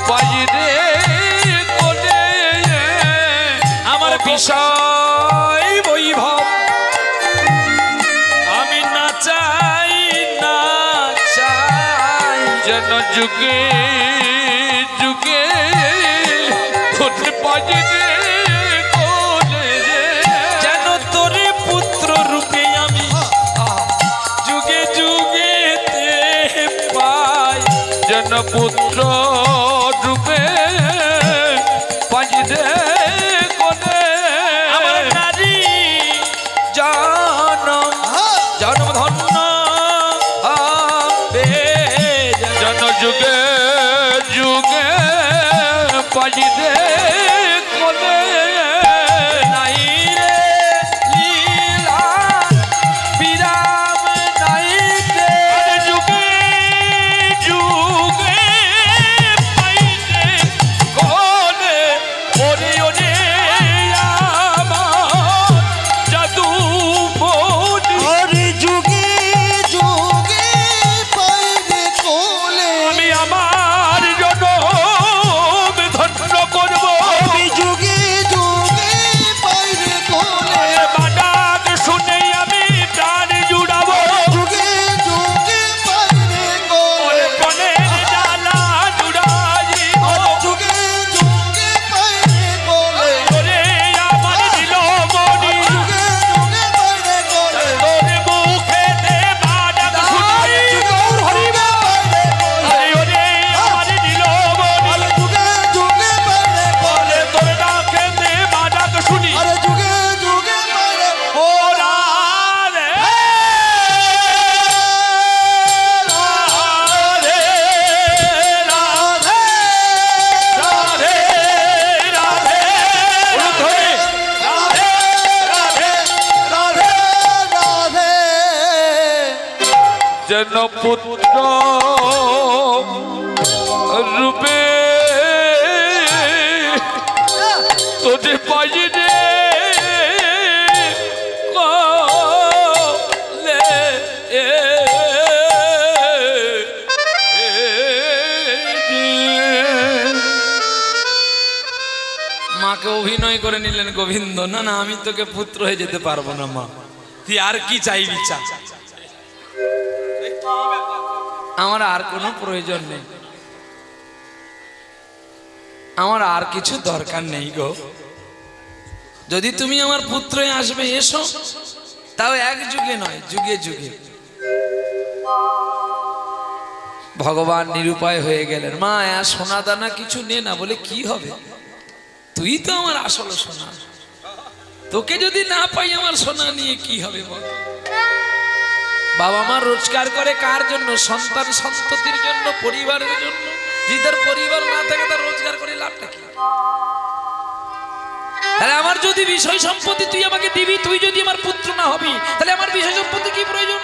পাই রে কোনে। আমার বিষয় বৈভব আমি না চাই না চাই। যেন যুগে যুগে হতে পাই রে কোনে রে। যেন তোরে পুত্র রূপে আমি যুগে যুগে পাই। যেন পুত্র রূপে পাই রে কোনে। আমার নারী জনম জনম ধন্য হবে। যেন যুগে যুগে পাই রে কোনে। নাই রে লীলা বিরাম নাই রে। যুগে যুগে পাই রে কোনে। ওরে ওরে আমার জাদু বনি। আরে যুগে যুগে পাই রে কোলে। আমি আমার জনম ধন্য করব। আমি যুগে যুগে পাই রে কোলে। বাডাক শুনে আমি প্রাণ জুড়াবো। যুগে যুগে পাই রে কোলে। কনের জ্বালা জুড়াইব। যুগে যুগে পাই রে কোলে। ওরে আমার নীলমণি যুগে যুগে পাই রে কোলে। তোর মুখেতে বাডাক শুনি। গৌর হরিবে পাই রে কোলে। আরে ওরে আমার নীলমণি যুগে যুগে পাই রে কোলে। তোর ডাকেতে বাডাক শুনি। আরে যুগে যুগে পাই রে ওরা রে রাধে রাধে যেন পুত্র রূপে তোদের পাই রে কোলে। মাকে অভিনয় করে নিলেন গোবিন্দ, না না আমি তোকে পুত্র হয়ে যেতে পারবো না মা, তুই আর কি চাইবি চা, আমার আর কোনো প্রয়োজন নেই, আমার আর কিছু দরকার নেই গো, যদি তুমি আমার পুত্র হয়ে আসবে এসো, তাও এক যুগে নয় যুগে যুগে। ভগবান নিরুপায় হয়ে গেলেন। মা সোনা দানা কিছু নে না, বলে কি হবে, তুই তো আমার আসল সোনা, তোকে যদি না পাই আমার সোনা নিয়ে কি হবে বল। বাবা মা রোজগার করে কার জন্য? সন্তান সন্ততির জন্য, পরিবারের জন্য। যদি তার পরিবার না থাকে তার রোজগার করে লাভটা কি? তাহলে আমার যদি বিষয় সম্পত্তি তুই আমাকে দিবি, তুই যদি আমার পুত্র না হবি, তাহলে আমার বিষয় সম্পত্তি কি প্রয়োজন?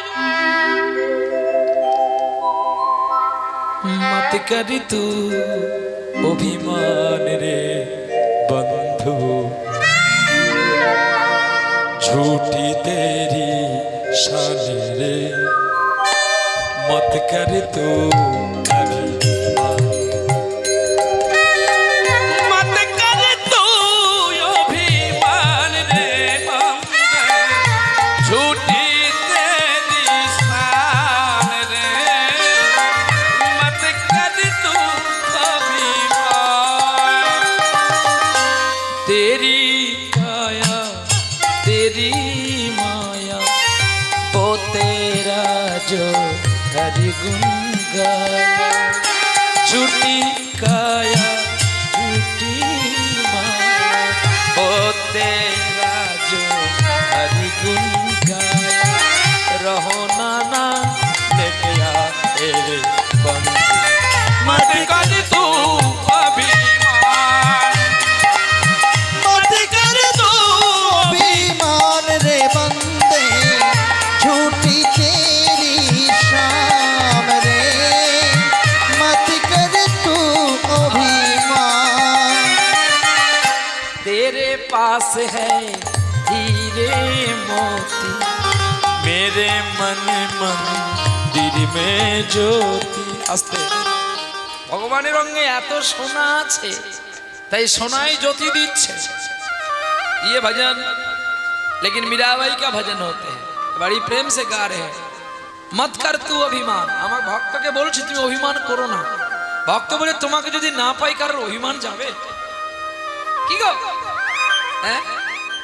মত করি তু অভিমান রে বন্ধু, झूठी तेरी शान रे, मत कर तू अभिमान, मत कर तू अभिमान रे बंदे, झूठी तेरी शान रे, मत कर तू अभिमान, तेरी काया तेरी माया वो तेरा जो हरि गुण गाया, झूठी काया झूठी माया वो तेरा जो हरि गुण गाया, रहो नाना लेके आ तेरे बंदे, मत कर तू अभिमान, मत कर तू अभिमान रे बंदे, झूठी तेरी शाम रे, मत कर तू अभिमान। तेरे पास है हीरे मोती, मेरे मन मंदिर में ज्योति। আস্তে, ভগবানের রঙে এত সোনা আছে, তাই সোনাই জ্যোতি দিচ্ছে। ये भजन लेकिन मीराबाई का भजन होते हैं, बड़ी प्रेम से गा रहे हैं। मत कर तू अभिमान, আমার ভক্তকে বলছি তুমি অভিমান করো না। ভক্ত বলে তোমাকে যদি না পাই কারোর অভিমান যাবে কি গো? হ্যাঁ,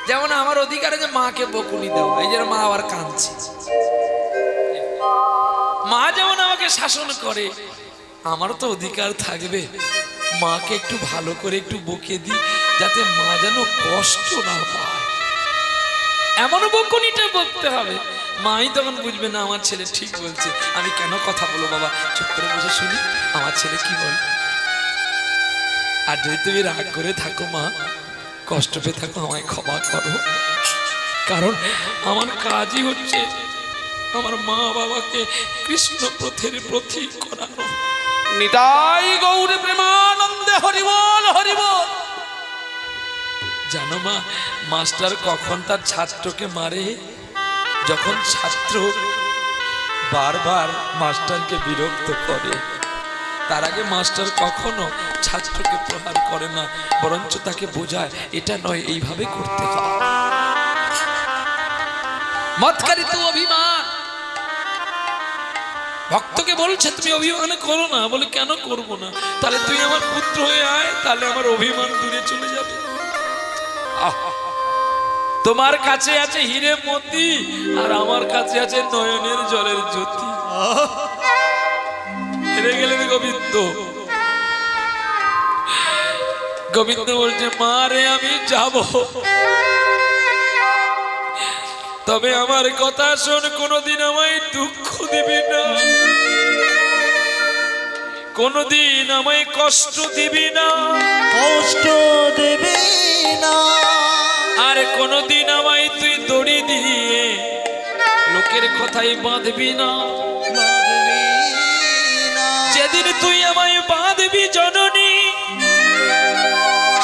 যেমন আমার অধিকারে যে মাকে বকুনি দাও, এই যে মা আবার কাঁদছে, মা যেমন আমাকে শাসন করে, আমারও তো অধিকার থাকবে মাকে একটু ভালো করে একটু বকে দিই, যাতে মা যেন কষ্ট না পায়। এমন বকুনিটা বকতে হবে, মাই তখন বুঝবে না আমার ছেলে ঠিক বলছে, আমি কেন কথা বলবো বাবা, চুপ করে বসে শুনি আমার ছেলে কি বলে। আর যদি তুমি রাগ করে থাকো মা, কষ্ট পেয়ে থাকো, আমায় ক্ষমা করো, কারণ আমার কাজই হচ্ছে আমার মা বাবাকে কৃষ্ণ পথের প্রতীক করানো। নিতাই গৌর প্রেমানন্দে হরিবল হরিবল। জানো মা, মাস্টার কখন তার ছাত্রকে মারে? যখন ছাত্র বারবার মাস্টারকে বিরক্ত করে। তার আগে মাস্টার কখনো ছাত্রকে প্রহার করে না, বরঞ্চ তাকে বোঝায় এটা নয়, এইভাবে করতে হয়। মত করি তো অভিমান, ভক্তকে বলছে তুমি অভিমান করো না, বলে কেন করব না, তাহলে তুই আমার পুত্র হয়ে আয়, তাহলে আমার অভিমান দূরে চলে যাবে। তোমার কাছে আছে হিরে মতি, আর আমার কাছে আছে নয়নের জলের জ্যোতি। হেরে গেলেন গোবিন্দ। গোবিন্দ বলছে মা রে আমি যাব, তবে আমার কথা শোন, কোনদিন আমায় দুঃখ দিবি না, কোনদিন আমায় কষ্ট দিবি না, কষ্ট দেবে না, আর কোনদিন আমায় তুই দড়ি দিয়ে লোকের কথাই বাঁধবি না। বাঁধবি না। যেদিন তুই আমায় বাঁধবি জননী,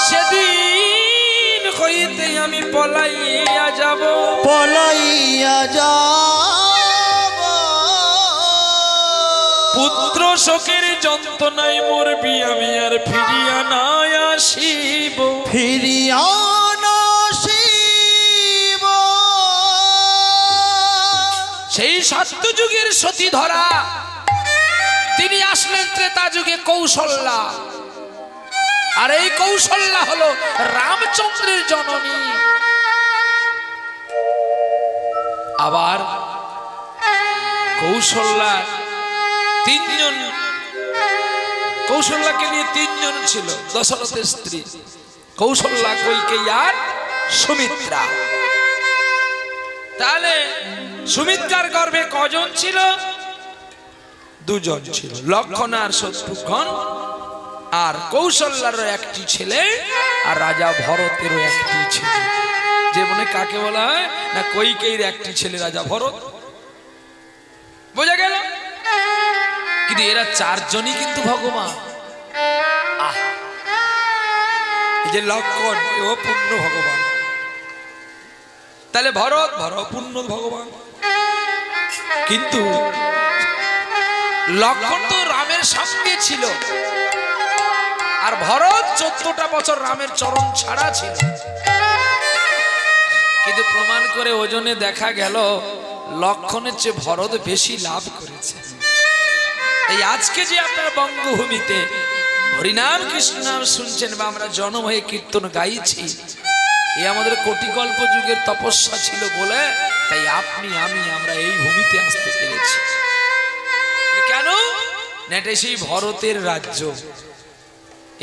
সেদিন হইতে আমি পলাইয়া যাব, পলাইয়া যাব। পুত্র শোকের যন্ত্রণায় মরবি আমি আর ফিরিয়া না আসিব। ফিরিয়া না আসিব। সেই সত্যযুগের সতী ধরা তিনি আসলেন ত্রেতা যুগে কৌশল্যা, আর এই কৌশল্যা হলো রামচন্দ্রের জননী। আবার কৌশল্যার তিনজন, কৌশল্যাকে নিয়ে তিনজন ছিল দশরথের স্ত্রী, কৌশল্যা, কৈকেয়ী আর সুমিত্রা। তাহলে সুমিত্রার গর্ভে কজন ছিল? দুজন ছিল, লক্ষণ আর শত্রুঘ্ন। আর কৌশল্যারও একটি ছেলে আর রাজা ভরতেরও একটি ছেলে। যে মনে কাকে বলা হয় না, কৈকেয়ীর একটি ছেলে রাজা ভরত। বোঝা গেল? কিন্তু এরা চারজনই কিন্তু ভগবান। এই যে লক্ষণ, ও পূর্ণ ভগবান। তাহলে ভরত পূর্ণ ভগবান। কিন্তু লক্ষণ তো রামের সঙ্গে ছিল, আর ভরত 14টা বছর রামের চরণ ছাড়া ছিল। কিন্তু প্রমাণ করে ওজনে দেখা গেল লক্ষণের চেয়ে ভরত বেশি লাভ করেছে। এই আজকে যে আপনারা বঙ্গভূমিতে হরিনাম কৃষ্ণ নাম শুনছেন বা আমরা জনম হয়ে কীর্তন গাইছি, এই আমাদের কোটিকল্প যুগের তপস্যা ছিল বলে তাই আপনি আমি আমরা এই ভূমিতে আসতে পেরেছি। কেন? এটা সেই ভরতের রাজ্য।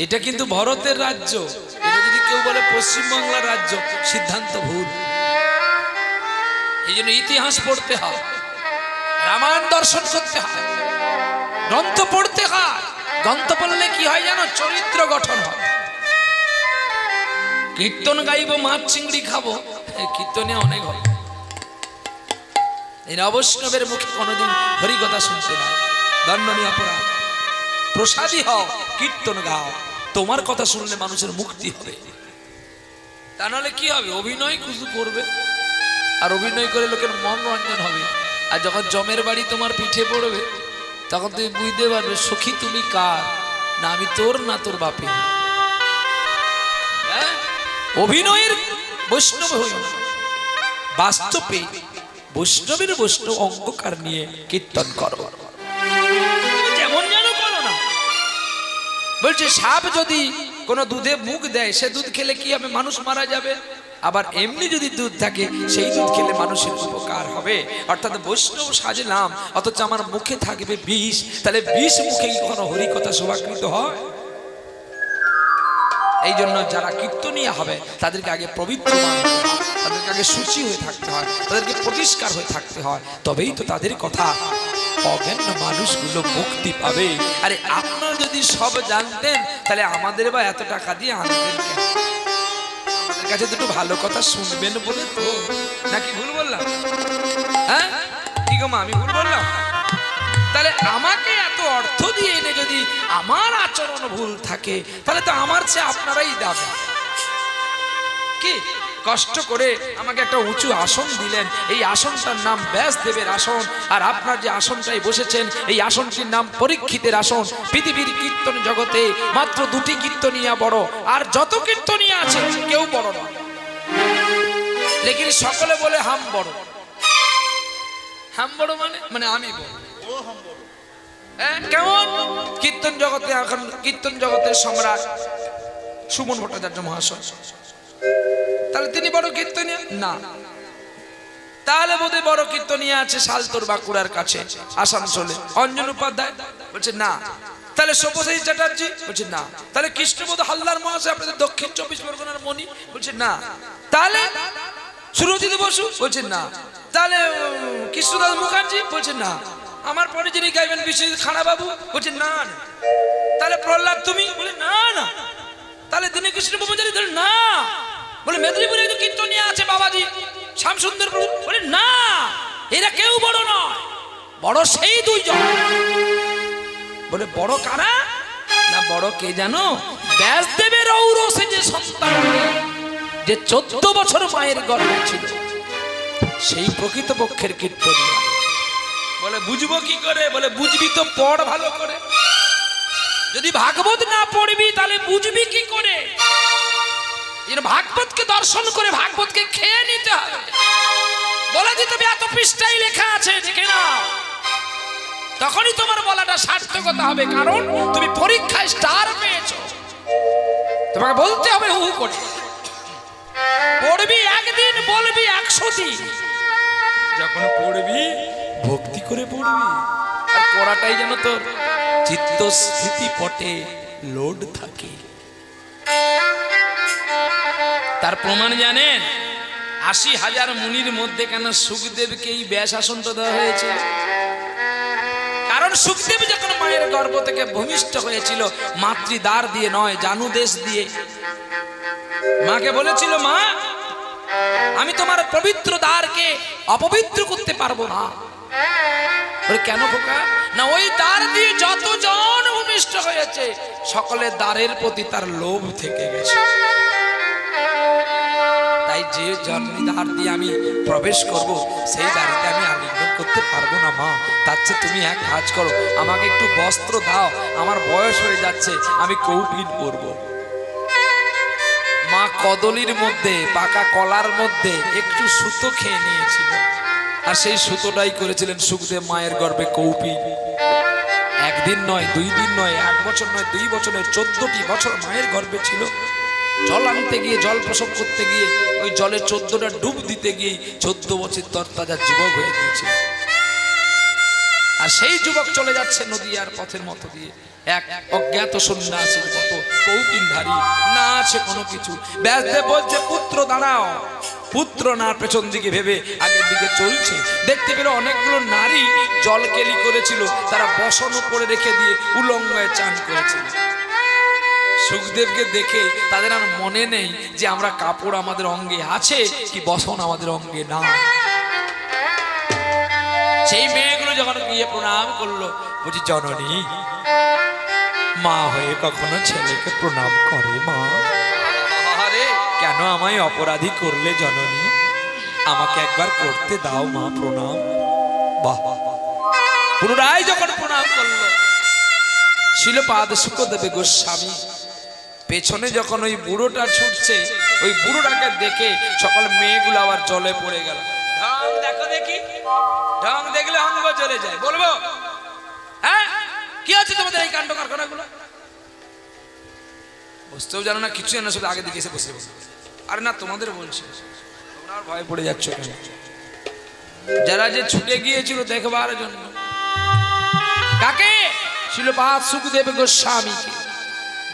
এটা কিন্তু ভরতের রাজ্য। এটা যদি কেউ বলে পশ্চিমবাংলার রাজ্য, সিদ্ধান্ত ভুল। এই জন্য ইতিহাস পড়তে হয়, রামায়ণ দর্শন করতে হয়, গ্রন্থ পড়তে হয়। গ্রন্থ পড়লে কি হয় জানো? চরিত্র গঠন হয়। কীর্তন গাইবো, মাছ চিংড়ি খাবো, কীর্তনে অনেক হয়। এই অবৈষ্ণবের মুখে কোনোদিন হরিকথা শুনতে না, দণ্ডনীয় অপরাধ। প্রসাদী হও, কীর্তন গাও, তোমার কথা শুনলে মানুষের মুক্তি হবে। তা নাহলে কি হবে? অভিনয় কিছু করবে, আর অভিনয় করে লোকের মনোরঞ্জন হবে। আর যখন জমের বাড়ি তোমার পিঠে পড়বে, তখন তুমি বুঝতে পারবে সখী তুমি কার, না আমি তোর না তোর বাপের। অভিনয়ের বৈষ্ণব হইও না, বাস্তবে বৈষ্ণবের বৈষ্ণব অঙ্গকার নিয়ে কীর্তন করো। যেমন জানো করো না। বলছে সাপ যদি কোনো দুধে মুখ দেয়, সে দুধ খেলে কি হবে? মানুষ মারা যাবে। আবার এমনি যদি দুধ থাকে, সেই দুধ খেলে মানুষের উপকার হবে। অর্থাৎ বৈষ্ণব সাজলাম, অথচ আমার মুখে থাকবে বিষ। তাহলে বিষ মুখে কখনো হরিকথা শোভাকৃত হয়? এই জন্য যারা কীর্তনীয় হবে তাদেরকে আগে পবিত্র মানতে হয়, তাদেরকে আগে শুচি হয়ে থাকতে হয়, তাদেরকে পরিষ্কার হয়ে থাকতে হয়। তবেই তো তাদের কথা অজ্ঞান মানুষগুলো মুক্তি পাবে। আরে আপনারা যদি সব জানতেন, তাহলে আমাদের বা এত টাকা দিয়ে আনতেন কেন? আমাদের কাছে দুটো ভালো কথা শুনবেন বলে তো, নাকি ভুল বললাম? হ্যাঁ কি গো মা, আমি ভুল বললাম? তাহলে আমাকে এত অর্থ দিয়ে এনে যদি আমার আচরণ ভুল থাকে, তাহলে তো আমার চেয়ে আপনারাই দাবি। কি কষ্ট করে আমাকে একটা উঁচু আসন দিলেন, এই আসনটার নাম ব্যাসদেবের আসন। আর আপনার যে আসনটায় বসেছেন, এই আসনটির নাম পরীক্ষিতের আসন। পৃথিবীর কীর্তন জগতে মাত্র 2টি কীর্তনিয়া বড়, আর যত কীর্তনিয়া আছে কেউ বড় না। লেকিন সকলে বলে হাম বড়। হাম বড় মানে আমি বড়। কেমন? কীর্তন জগতে এখন কীর্তন জগতের সম্রাট সুমন ভট্টাচার্য মহাশয়, তাহলে তিনি বড় কীর্তনিয়া না? তাহলে বোধহয় বড় কীর্তনিয়া আছে শালতোর বাঁকুড়ার কাছে আসানসোলে অঞ্জন উপাধ্যায়, বলছে না। তাহলে সব্যসাচী চ্যাটার্জি, বলছে না। তাহলে কৃষ্ণবোধ হালদার মহাশয় আপনাদের দক্ষিণ 24 পরগনার মণি, বলছে না। তাহলে সুরজিৎ বসু, বলছে না। তাহলে কৃষ্ণদাস মুখার্জি, বলছে না। আমার পরে যিনি গাইবেন বিশ্বজিৎ খাড়াবাবু, বলছে না। তাহলে প্রহ্লাদ তুমি, বলে না না। তাহলে দিনে কৃষ্ণ ব্রহ্মচারী, না। বলে মেদিনীপুরে একজন কীর্তনিয়া আছে বাবাজি শ্যামসুন্দর প্রভু, বলে না। এরা কেউ বড় নয়, বড় সেই 2 জন। বলে বড় কারা? না বড় কে জানো? ব্যাসদেবের ঔরসে যে সন্তান, যে 14 বছর মায়ের গর্ভে ছিল, সেই প্রকৃতপক্ষের কীর্তনিয়া। বলে বুঝবো কি করে? বলে বুঝবি তো পড় ভালো করে। যদি ভাগবত না পড়বি তাহলে বুঝবি কি করে? এর ভাগবতকে দর্শন করে ভাগবতকে খেয়ে নিতে হবে। বলে দিতে হবে এত পৃষ্ঠায় লেখা আছে, দেখে না, তখনই তোমার বলাটা সার্থকতা হবে। কারণ তুমি পরীক্ষায় স্টার পেয়েছো, তোমাকে বলতে হবে হু হু করে। পড়বি একদিন, বলবি 100 দিন। যখন পড়বি ভক্তি করে পড়বি, আর পড়াটাই যেন তোর চিত্ত স্থিতি পটে লোড থাকে। তার প্রমাণ জানেন? 80,000 মুনির মধ্যে কেন সুখদেবকে এই ব্যাস আসনটা দেওয়া হয়েছে? কারণ সুখদেব যখন মায়ের গর্ভ থেকে ভূমিষ্ঠ হয়েছিল, মাতৃদ্বার দিয়ে নয়, জানুদেশ দিয়ে। মাকে বলেছিল, মা আমি তোমার পবিত্র দ্বারকে অপবিত্র করতে পারবো না। কেন খোকা? না, ওই দ্বার দিয়ে যতজন ভূমিষ্ঠ হয়েছে সকলের দ্বারের প্রতি তার লোভ থেকে গেছে। তাই যে জন্মদ্বার দিয়ে আমি প্রবেশ করব, সেই দ্বারকে আমি আলিঙ্গন করতে পারবো না মা। তার চেয়ে তুমি এক কাজ করো, আমাকে একটু বস্ত্র দাও, আমার বয়স হয়ে যাচ্ছে, আমি কৌপিন পরবো। মা কদলির মধ্যে, পাকা কলার মধ্যে একটু সুতো খেয়ে নিয়েছিল, আর সেই সুতোটাই করেছিলেন সুখদেব মায়ের গর্ভে কৌপিন। একদিন নয়, 2 দিন নয়, 1 বছর নয়, 2 বছর নয়, 14টি বছর মায়ের গর্ভে ছিল। জল আনতে গিয়ে, জল প্রসব করতে গিয়ে, ওই জলে 14টা ডুব দিতে গিয়ে 14 বছর তরতাজা যুবক হয়ে গিয়েছে। আর সেই যুবক চলে যাচ্ছে নদীয়ার পথের মতো দিয়ে, এক অজ্ঞাত সন্ন্যাসীর মতো, কৌপিনধারী, না আছে কোনো কিছু। ব্যাসদেব বলছে, পুত্র দাঁড়াও। পুত্র না পেছন দিকে ভেবে আগের দিকে চলছে। দেখতে পেল অনেকগুলো নারী জল কেলি করেছিল, তারা বসন করে রেখে দিয়ে উলঙ্গায় চান করেছিল। সুখদেবকে দেখে তাদের আর মনে নেই যে আমরা কাপড় আমাদের অঙ্গে আছে কি বসন আমাদের অঙ্গে না। সেই মেয়েগুলো যখন গিয়ে প্রণাম করলো, বুঝি জননী, মা হয়ে কখনো ছেলেকে প্রণাম করে মা? আরে কেন আমায় অপরাধী করলে জননী? আমাকে একবার করতে দাও মা প্রণাম। বাহ, পুনরায় যখন প্রণাম করলো, শিলপাদ শুকদেব গোস্বামী পেছনে যখন ওই বুড়োটা ছুটছে, ওই বুড়োটাকে দেখে সকল মেয়েগুলো আবার জলে পড়ে গেল। ঢং দেখো দেখি, ঢং দেখলে অঙ্গ চলে যায়। বলবো, হ্যাঁ কি আছে তোমাদের এই কাণ্ড কারখানাগুলো? বুঝতেও জানো না, কিছু জানো, শুধু আগে দিকে এসে বসে বসে। আর না, তোমাদের বলছি, তোমরা আর ভয় পড়ে যাচ্ছ কেন? যারা যে ছুটে গিয়েছিল দেখবার জন্য, কাকে? শিলপাদ শুকদেব গোস্বামীকে।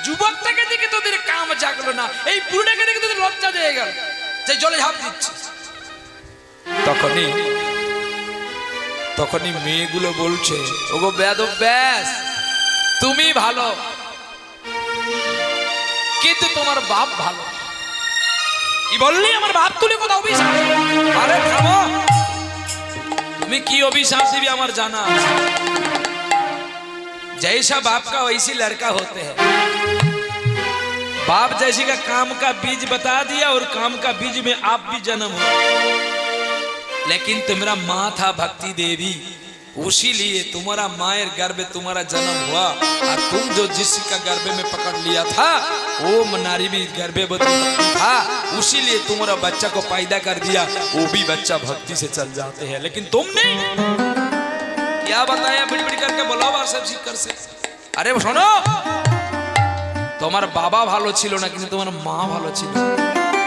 যুবকটাকে দেখে তোদের কাম জাগলো না, এই বুড়োটাকে দেখে তোদের লজ্জা দিয়ে গেল, যে জলে ঝাঁপ দিচ্ছে। তখনই মেয়েগুলো বলছে, ওগো বেয়াদব ব্যাস, তুমি ভালো কিন্তু তোমার বাপ ভালো। কি বললি? আমার বাপ তুলে কোথাও অভিশাপ? আরে থামো, তুমি কি অভিশাপ দিবি আমার জানা আছে। जैसा बाप का वैसी लड़का होते हैं। बाप जैसी का काम का बीज बता दिया और काम का बीज में आप भी जन्म हो। लेकिन तुम्हारा माँ था भक्ति देवी, उसी लिए तुम्हारा मायर गर्भ में तुम्हारा जन्म हुआ, और तुम जो जिसका गर्भ में पकड़ लिया था वो नारी भी गर्भवती था, उसी लिए तुम्हारा बच्चा को पैदा कर दिया, वो भी बच्चा भक्ति से चल जाते हैं। लेकिन तुमने क्या बताया? बड़ी बड़ी करके बोला सब शिकर से। अरे শোনো, তোমার বাবা ভালো ছিল না কিন্তু তোমার মা ভালো ছিল।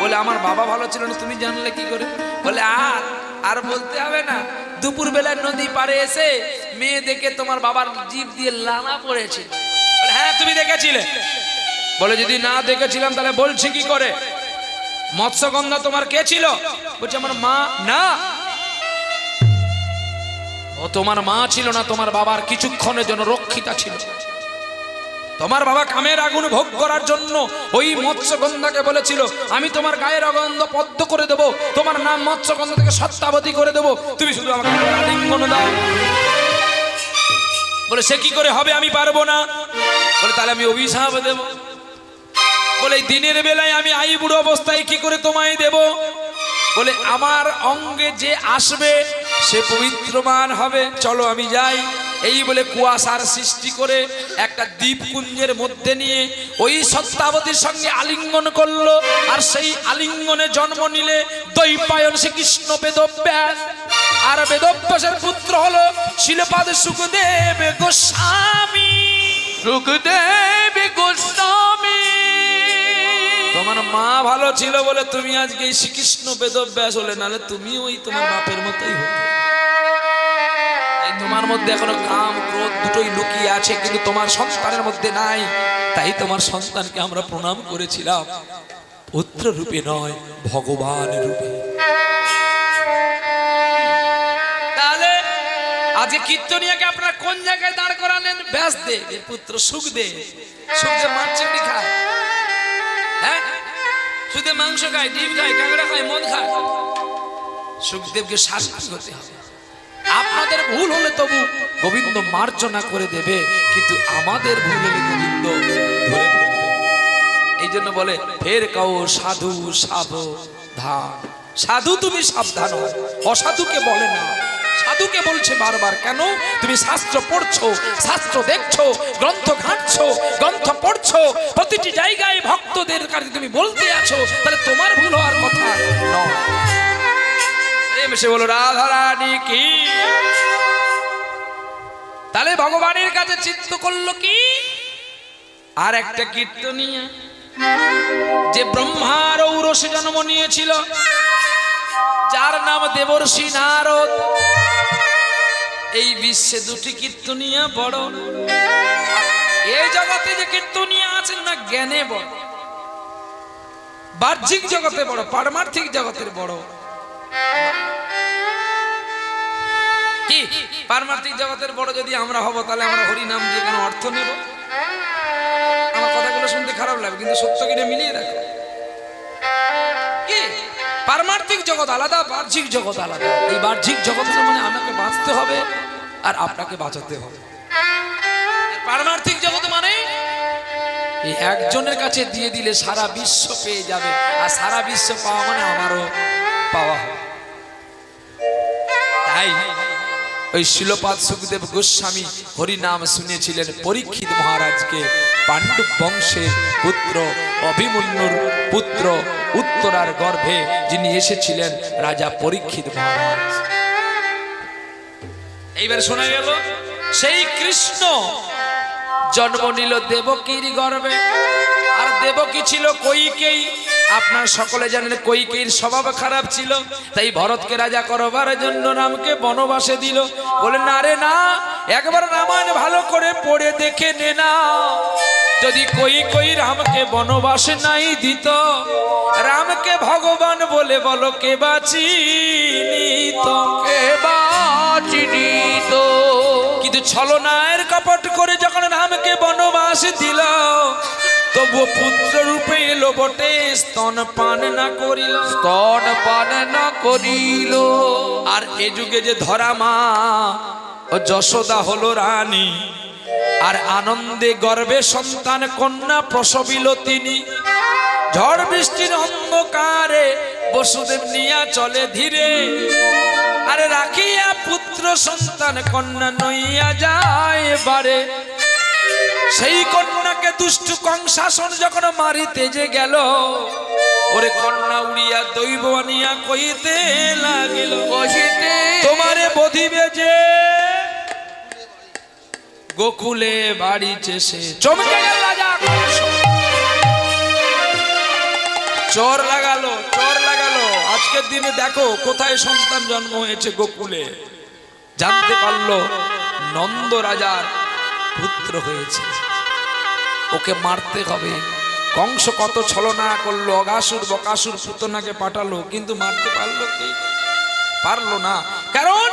বলে আমার বাবা ভালো ছিল না তুমি জানলে কি করে? বলে আর বলতে হবে না, দুপুর বেলা নদী পাড়ে এসে মেয়ে দেখে তোমার বাবার জিভ দিয়ে লানা পড়েছে। বলে হ্যাঁ তুমি দেখেছিলে? বলে যদি না দেখেছিলাম তাহলে বলছি কি করে? মৎস্যগন্ধা তোমার কে ছিল? বলছে আমার মা। না, ও তোমার মা ছিল না, তোমার বাবার কিছুক্ষণের জন্য রক্ষিতা ছিল। তোমার বাবা কামের আগুন ভোগ করার জন্য ওই মৎস্যগন্ধাকে বলেছিল, আমি তোমার গায়ের অগন্ধ পদ্ম করে দেব, তোমার নাম মৎস্যগন্ধা থেকে সত্যাবতী করে দেব, তুমি শুধু আমাকে আলিঙ্গন দাও। বলে সে কি করে হবে? আমি পারবো না। বলে তাহলে আমি অভিশাপ দেব। বলে দিনের বেলায় আমি আই বুড়ো অবস্থায় কি করে তোমায় দেব? বলে আমার অঙ্গে যে আসবে সে পবিত্রমান হবে। চলো আমি যাই, এই বলে কুয়াশার সৃষ্টি করে একটা দ্বীপপুঞ্জের মধ্যে নিয়ে ওই সত্যাবতীর সঙ্গে আলিঙ্গন করলো। আর সেই আলিঙ্গনে জন্ম নিলে দ্বৈপায়ন শ্রীকৃষ্ণ বেদব্যাস। আর বেদব্যাসের পুত্র হলো শিলপাদ সুখদেব গোস্বামী। সুখদেব গোস্বামী। তোমার মা ভালো ছিল বলে তুমি আজকে এই শ্রীকৃষ্ণ বেদব্যাস হলে, নাহলে তুমি ওই তোমার বাপের মতোই হতো। তোমার মধ্যে এখনো কাম ক্রোধ দুটোই লুকিয়ে আছে, কিন্তু তোমার সন্তানের মধ্যে নাই। তাই তোমার সন্তানকে আমরা প্রণাম করেছিলাম পুত্র রূপে নয়, ভগবান রূপে। তাহলে আজকে কীর্তনিয়াকে আপনারা কোন জায়গায় দাঁড় করালেন? ব্যাসদেব এর পুত্র সুখদেব। সুখদেব মাছ চিংড়ি খায়, হ্যাঁ, সুখদেব মাংস খায়, ডিম খায়, কাঁকড়া খায়, মদ খায়। সুখদেবকে শাস্তি হতে হবে। আপনাদের ভুল হলে তবু গোবিন্দ মার্জনা করে দেবে, কিন্তু আমাদের ভুল হলে গোবিন্দ ধরে ফেলবে। এই জন্য বলে ফের কাও সাধু সাবধান। সাধু তুমি সাবধান হও, অসাধুকে বলে না। সাধুকে বলছে বারবার, কেন? তুমি শাস্ত্র পড়ছো, শাস্ত্র দেখছো, গ্রন্থ ঘাঁটছো, গ্রন্থ পড়ছো, প্রতিটি জায়গায় ভক্তদের কাছে তুমি বলতে আছো, তাহলে তোমার ভুল হওয়ার কথা নয়। এসে বলো রাধা রানী কি। তাহলে ভগবানের কাছে চিত্ত করলো কি? আর একটা কীর্তনিয়া যে ব্রহ্মার ঔরসে জন্ম নিয়েছিল, যার নাম দেবর্ষি নারদ। এই বিশ্বে দুটি কীর্তনিয়া বড়। এই জগতে যে কীর্তনিয়া আছেন না, জ্ঞানে বড়, বাহ্যিক জগতে বড়, পারমার্থিক জগতের বড় কি? পারমার্থিক জগতের বড় যদি আমরা হব, তাহলে আমরা হরি নাম দিয়ে কোনো অর্থ নেব? আমার কথাগুলো শুনতে খারাপ লাগে, কিন্তু সত্য কিনা মিলিয়ে রাখো। কি পারমার্থিক জগৎ আলাদা, বাহ্যিক জগৎ আলাদা। এই বাহ্যিক জগতের মানে আমাকে বাঁচতে হবে আর আপনাকে বাঁচাতে হবে। পারমার্থিক জগৎ মানে এই একজনের কাছে দিয়ে দিলে সারা বিশ্ব পেয়ে যাবে, আর সারা বিশ্ব পাওয়া মানে আমারও পাওয়া হবে। তাই ওই শিলপাদ সুখদেব গোস্বামী হরি নাম শুনেছিলেন পরীক্ষিত মহারাজকে। পাণ্ডব বংশের পুত্র, অভিমন্যুর পুত্র, উত্তরার গর্ভে যিনি এসেছিলেন রাজা পরীক্ষিত মহারাজ। এইবার শোনা গেল সেই কৃষ্ণ জন্ম নিল দেবকীর গর্ভে। আর দেবকী ছিল কৈকেয়ী। আপনার সকলে জানেন কৈকেয়ীর স্বভাব খারাপ ছিল, তাই ভরতকে রাজা করবার জন্য রামকে বনবাসে দিল। বলে না রে না, একবার রামায়ণ ভালো করে পড়ে দেখে নে না। যদি কৈকেয়ী রামকে বনবাসে নাই দিত, রামকে ভগবান বলে বলো কে বাঁচিনিত, কে বাঁচিনিত। কিন্তু ছলনায়ের কপট করে যখন রামকে বনবাসে দিল, তবু পুত্র রূপে এলো বটে, স্তন পান না করিল, স্তন পান না করিল। আর এ যুগে যে ধরা মা ও যশোদা হলো রানী, আর আনন্দে গর্ভে সন্তান কন্যা প্রসবিল তিনি। ঝড় বৃষ্টির অন্ধকারে বসুদেব নিয়া চলে ধীরে, আরে রাখিয়া পুত্র সন্তান কন্যা নইয়া যায় বারে। সেই কন্যাকে দুষ্টু কংসাসন যখন মারিতে যে গেল, ওরে কন্যা উড়িয়া দৈব আনিয়া কইতে লাগিল, কহিতে তোমারে বধিবে যে গোকুলে বাড়িছে সে। চমকে গেল রাজা, চোর লাগালো, চোর লাগালো। আজকের দিনে দেখো কোথায় সন্তান জন্ম হয়েছে, গোকুলে। জানতে পারলো নন্দ রাজার পুত্র হয়েছে, ওকে মারতে হবে। কংস কত ছলনা করলো, অগাসুর বকাসুর পুতনাকে পাঠালো, কিন্তু মারতে পারলো কি? পারলো না। কারণ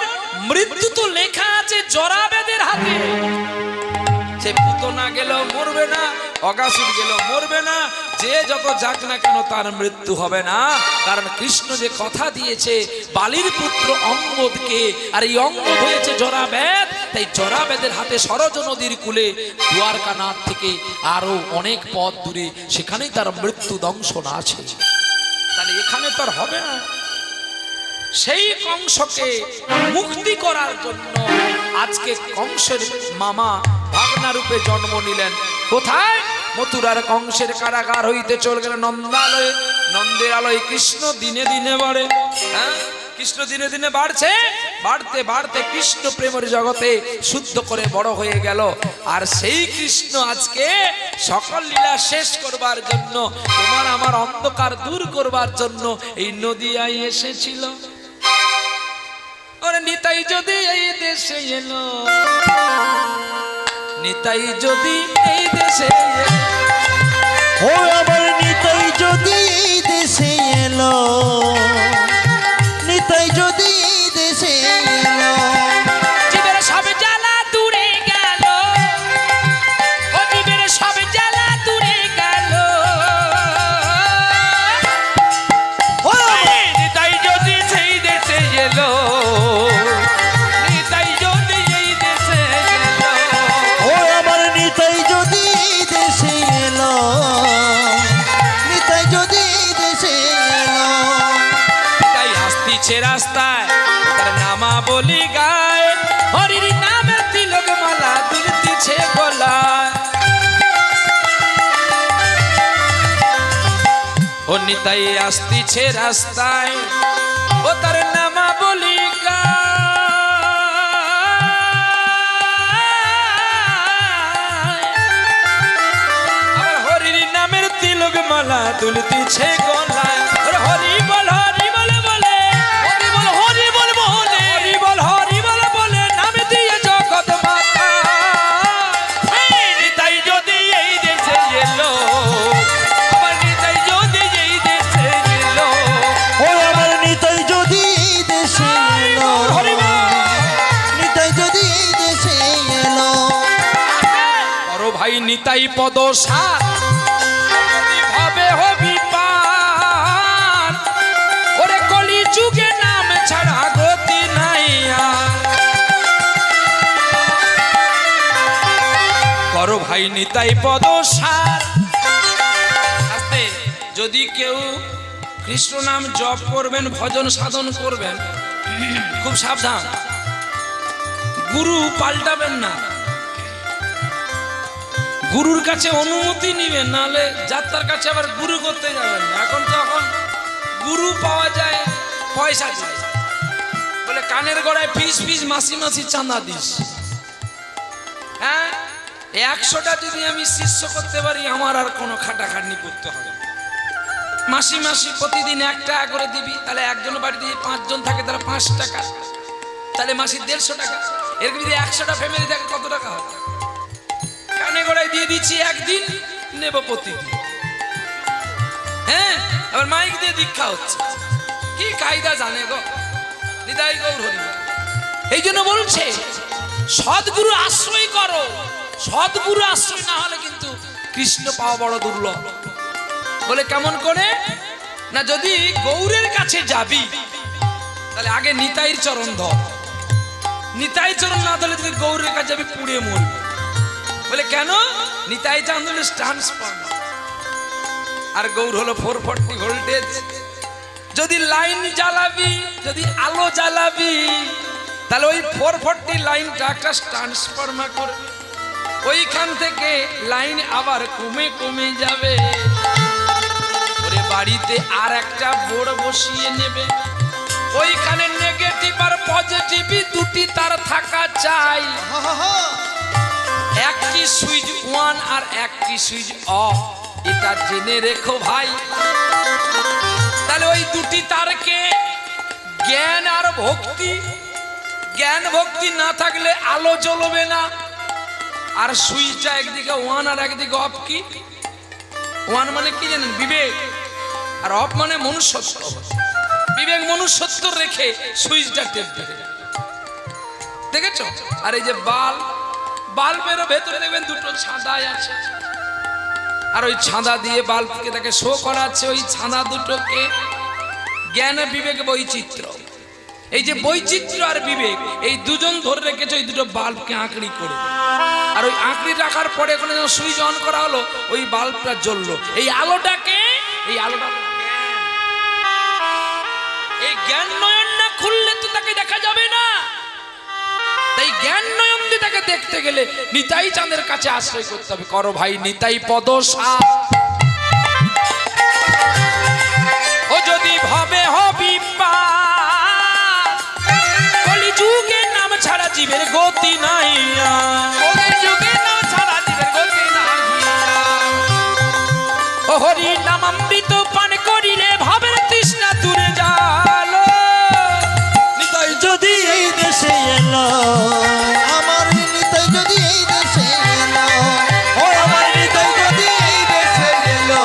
মৃত্যু তো লেখা আছে জরাবেদের হাতে। সে পুতনা গেল মরবে না, অগাসুর গেল মরবে না, যে যত যাক না কেন তার মৃত্যু হবে না। কারণ কৃষ্ণ যে কথা দিয়েছে বালির পুত্র অঙ্গদকে, আর এই অঙ্গদ হয়েছে জরাবেদ। তাই জরাবেদের হাতে সরজ নদীর কূলে দ্বারকানাথ থেকে আরো অনেক পথ দূরে, সেখানেই তার মৃত্যু দংশন আছে। তাহলে এখানে তার হবে না। সেই কংসকে মুক্তি করার জন্য আজকে কংসের মামা ভাগনা রূপে জন্ম নিলেন। কোথায়? মথুরার কংসের কারাগার হইতে চলে গেল নন্দালয়ে। নন্দের আলোয় কৃষ্ণ দিনে দিনে বাড়ে। হ্যাঁ, কৃষ্ণ দিনে দিনে বাড়ছে, বাড়তে বাড়তে কৃষ্ণ প্রেমের জগতে শুদ্ধ করে বড় হয়ে গেল। আর সেই কৃষ্ণ আজকে সকল লীলা শেষ করবার জন্য, তোমার আমার অন্ধকার দূর করবার জন্য এই নদিয়ায় এসেছিল। ওরে নিতাই যদি এই দেশে এলো, নিতাই যদি এই দেশে এলো, ও আমার নিতাই যদি এই দেশে এলো, নিতাই যদি এই দেশে এলো, জীবের সব জ্বালা দূরে গেল, ও জীবের সব জ্বালা দূরে গেল। ও আমার নিতাই যদি সেই দেশে এলো, নিতাই যদি এই দেশে এলো, ও আমার নিতাই যদি এই দেশে এলো, নিতাই যদি এই দেশে এলো, তাই আসতিছে রাস্তায় তার নামা বলি গায়, হরির নামের তিলক মালা দুলতিছে গলায়। ও নিতাই আসতিছে রাস্তায়, ও তার নামা বলি গায়, আবার হরির নামের তিলক মালা দুলতিছে গলায়। ওরে হরি বল বলে, হরি বল বলে, হরি বল বলে নামে দিয়ে জগৎ মাতা। এই নিতাই যদি এই দেশে এলো, আবার নিতাই যদি এই দেশে এলো, ও আমার নিতাই যদি এই দেশে এলো, হরি বল। নিতাই যদি এই দেশে এলো, বড় ভাই নিতাই পদ সার ভাবে হবি পার, ওরে কলি যুগে নাম ছাড়া গতি নাই আর। বড় ভাই নিতাই পদ সার। আস্তে, যদি কেউ কৃষ্ণ নাম জপ করবেন, ভজন সাধন করবেন, খুব সাবধান, গুরু পাল্টাবেন না, গুরুর কাছে অনুমতি নিবেন, নাহলে যাত্রার কাছে আবার গুরু করতে যাবেন না। এখন তখন গুরু পাওয়া যায় পয়সা দিয়ে, বলে কানের গড়ায় ফিস ফিস মাসি মাসি চাঁদা দিস। হ্যাঁ, 100টা যদি আমি শিষ্য করতে পারি, আমার আর কোনো খাটাখাটনি করতে হবে না। মাসি মাসি প্রতিদিন 1 টাকা করে দিবি, তাহলে একজন বাড়িতে 5 জন থাকে, তাহলে 5 টাকা, তাহলে মাসি 150 টাকা। এরকম যদি 100টা ফ্যামিলি থাকে কত টাকা হবে? কানে গড়ায় দিয়ে দিচ্ছি, একদিন নেব প্রতিদিন। হ্যাঁ, আবার মাইক দিয়ে দীক্ষা হচ্ছে, কি কায়দা জানে গো নিতাই গৌর হরি। এই জন্য বলছে সদ্গুরু আশ্রয় করো, সদ্গুরু আশ্রয় না হলে কিন্তু কৃষ্ণ পাওয়া বড় দুর্লভ। বলে কেমন করে না, যদি গৌরের কাছে যাবি তাহলে আগে নিতাইয়ের চরণ ধর, নিতাই চরণ না ধরলে যদি গৌরের কাছে যাবি পুড়ে মরবি। বলে কেন? নিতাই চাঁদ হলো ট্রান্সফর্মার আর গৌর হলো 440 ভোল্টেজ। যদি লাইন জ্বালাবি, যদি আলো জ্বালাবি, তাহলে ওই 440 লাইনটা একটা ট্রান্সফর্মার করবে, ওইখান থেকে লাইন আবার কমে কমে যাবে, ওরে বাড়িতে আর একটা বোর্ড বসিয়ে নেবে, ওইখানে নেগেটিভ আর পজিটিভ দুটি তার থাকা চাই। একটি সুইচ অন আর একটি সুইচ অফ, এটা জেনে রেখো ভাই। তাহলে ওই দুটি তারকে জ্ঞান আর ভক্তি, জ্ঞান ভক্তি না থাকলে আলো জ্বলবে না। আর সুইচটা একদিকে অন আর একদিকে অফ। কি অন মানে কি জানেন? বিবেক। আর অফ মানে মনুষ্যত্ব। বিবেক মনুষ্যত্ব রেখে সুইচটা টেপবে, দেখেছো? আর এই যে বাল্বের ভেতরে দেখবেন দুটো ছাঁদাই আছে, আর ওই ছাঁদা দিয়ে বাল্বকে তাকে শো করাচ্ছে। ওই ছাঁদা দুটোকে জ্ঞান বিবেক বৈচিত্র্য, এই যে বৈচিত্র্য আর বিবেক, এই দুজন ধরে রেখেছে ওই দুটো বাল্বকে আঁকড়ি করে। আর ওই আঁকড়ি রাখার পরে এখন যখন সুইচ অন করা হলো, ওই বাল্বটা জ্বললো। এই আলোটাকে, এই আলোটা এই জ্ঞান নয়ন না খুললে তো তাকে দেখা যাবে না। তাই জ্ঞান নয়নদি তাকে দেখতে গেলে নিতাই চাঁদের কাছে আশ্রয় করতে হবে। করো ভাই নিতাই পদসা, ও যদি ভবে হবি কলি যুগে নাম ছাড়া জীবের গতি নাই, কলি যুগে নাম ছাড়া জীবের গতি নাই। ও হরি নামামৃত পান করিলে ভাবের তৃষ্ণা দূরে জালো। নিতাই যদি এই দেশে এলো, আমার নিতাই যদি এই দেশে এলো, ও আমার নিতাই যদি এই দেশে এলো,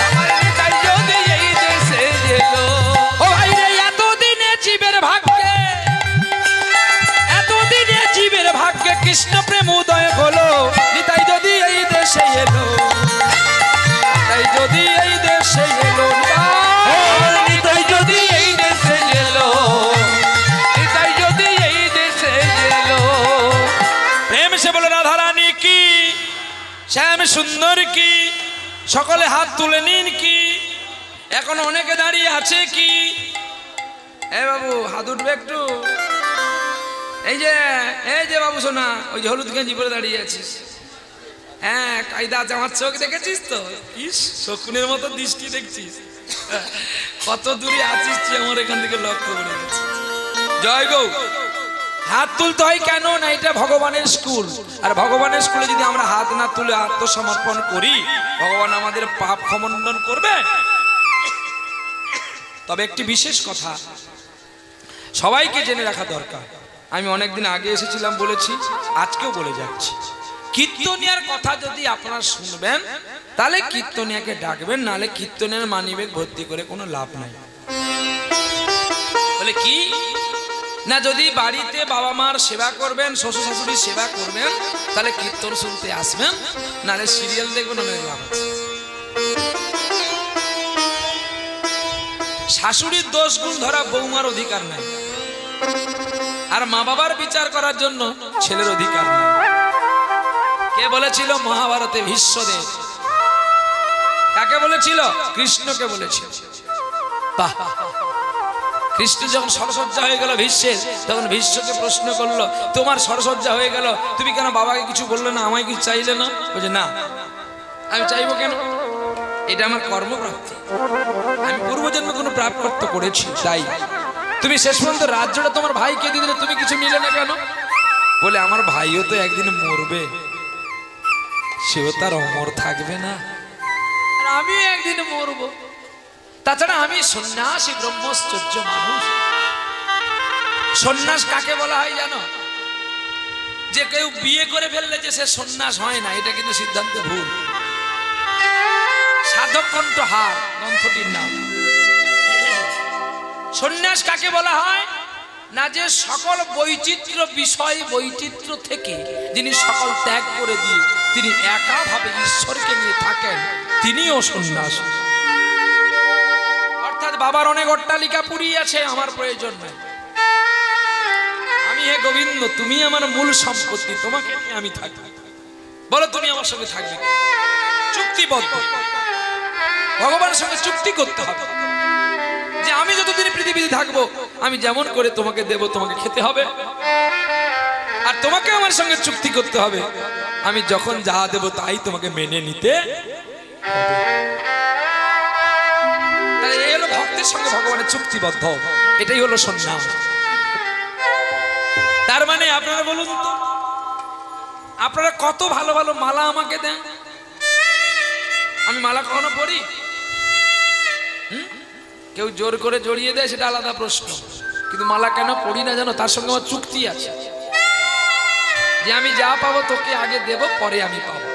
আমার নিতাই যদি এই দেশে এলো। ও ভাই রে এতদিনে জীবের ভাগ্যে, এতদিনে জীবের ভাগ্যে কৃষ্ণ প্রেম উদয় হলো। নিতাই যদি এই দেশে এলো, নিতাই যদি এই দেশে এলো, ও আমার নিতাই যদি এই দেশে এলো, নিতাই যদি এই দেশে এলো। প্রেম সে বলে রাধা রানী কি, শ্যাম সুন্দর কি, সকলে হাত তুলে নিন কি। এখন অনেকে দাঁড়িয়ে আছে কি, এ বাবু হাত উঠবে একটু। এই যে বাবু শোনা, ওই যে হলুদ গেঞ্জি পরে দাঁড়িয়ে আছিস, হ্যাঁ কায়দা আছে, আমার চোখ দেখেছিস তো, ইস শকুনের মতো দৃষ্টি দেখছিস, কত দূরে আছিস তুই আমার এখান থেকে লক্ষ্য করে গেছিস। জয় গৌ। হাত তুলতে হয় কেন না, এটা ভগবানের স্কুল, আর ভগবানের স্কুলে যদি আমরা হাত না তুলে আত্মসমর্পণ করি, ভগবান আমাদের পাপ খণ্ডন করবে। তবে একটি বিশেষ কথা সবাইকে জেনে রাখা দরকার, আমি অনেকদিন আগে এসেছিলাম বলেছি, আজকেও বলে যাচ্ছি, কীর্তনিয়ার কথা যদি আপনারা শুনবেন তাহলে কীর্তনিয়াকে ডাকবেন, নাহলে কীর্তনিয়ার মানিব্যাগ ভর্তি করে কোনো লাভ নাই। বলে কি না, যদি বাড়িতে বাবা মার সেবা করবেন, শ্বশুর শাশুড়ির সেবা করবেন, তাহলে কীর্তন শুনতে আসবেন, নাহলে সিরিয়াল দেখবেন, অনেক লাভ আছে। শাশুড়ির দোষ গুণ ধরা বৌমার অধিকার নাই, আর মা বাবার বিচার করার জন্য ছেলের অধিকার নাই। কে বলেছিল মহাভারতে ভীষ্মদেব? কাকে বলেছিল? কৃষ্ণকে বলেছিল। বাহ, কৃষ্ণ যখন সরসজ্জা হয়ে গেল ভীষ্মের, তখন ভীষ্মকে প্রশ্ন করলো, তোমার সরসজ্জা হয়ে গেল, তুমি কেন বাবাকে কিছু বললে না, আমায় কিছু চাইলে না? বলছে না, আমি চাইবো কেন, এটা আমার কর্মপ্রাপ্তি, আমি পূর্বজন্মে কোনো প্রাপ্ত করেছি, তাই তুমি শেষ পর্যন্ত রাজ্যটা তোমার ভাইকে দিয়ে দিলে, তুমি কিছু নিলে না কেন? বলে আমার ভাইও তো একদিন মরবে, সেও তার অমর থাকবে না, আর আমিও একদিন মরবো। তাছাড়া আমি সন্ন্যাসী ব্রহ্মচর্য মানুষ। সন্ন্যাস কাকে বলা হয় জানো? যে কেউ বিয়ে করে ফেললে যে সে সন্ন্যাস হয় না, এটা কিন্তু সিদ্ধান্ত ভুল। সাধক কণ্ঠহার গ্রন্থটির নাম। সন্ন্যাস কাকে বলা হয় না, যে সকল বৈচিত্র্য বিষয় বৈচিত্র্য থেকে যিনি সকল ত্যাগ করে দিয়ে তিনি একাভাবে ঈশ্বরকে নিয়ে থাকেন, তিনিও সন্ন্যাস। অর্থাৎ বাবার অনেক অট্টালিকা পুরী আছে, আমার প্রয়োজন নাই, আমি হে গোবিন্দ, তুমি আমার মূল সম্পত্তি, তোমাকে নিয়ে আমি থাকবো, বলো তুমি আমার সঙ্গে থাকবে। চুক্তিবদ্ধ, ভগবানের সঙ্গে চুক্তি করতে হবে যে আমি যতদিন পৃথিবীতে থাকবো, আমি যেমন করে তোমাকে দেব, তোমাকে খেতে হবে, আর তোমাকে আমার সঙ্গে চুক্তি করতে হবে, আমি যখন যা দেব তাই তোমাকে মেনে নিতে হবে। তাই এই হলো ভক্তের সঙ্গে ভগবানের চুক্তিবদ্ধ, এটাই হলো সন্ন্যাস। তার মানে আপনারা বলুন তো, আপনারা কত ভালো ভালো মালা আমাকে দেন, আমি মালা কখনো পড়ি? কেউ জোর করে জড়িয়ে দেয়, সেটা আলাদা প্রশ্ন, কিন্তু মালা কেন পড়ি না জানো? তার সঙ্গে আমার চুক্তি আছে যে আমি যা পাবো তোকে আগে দেব, পরে আমি পাবো।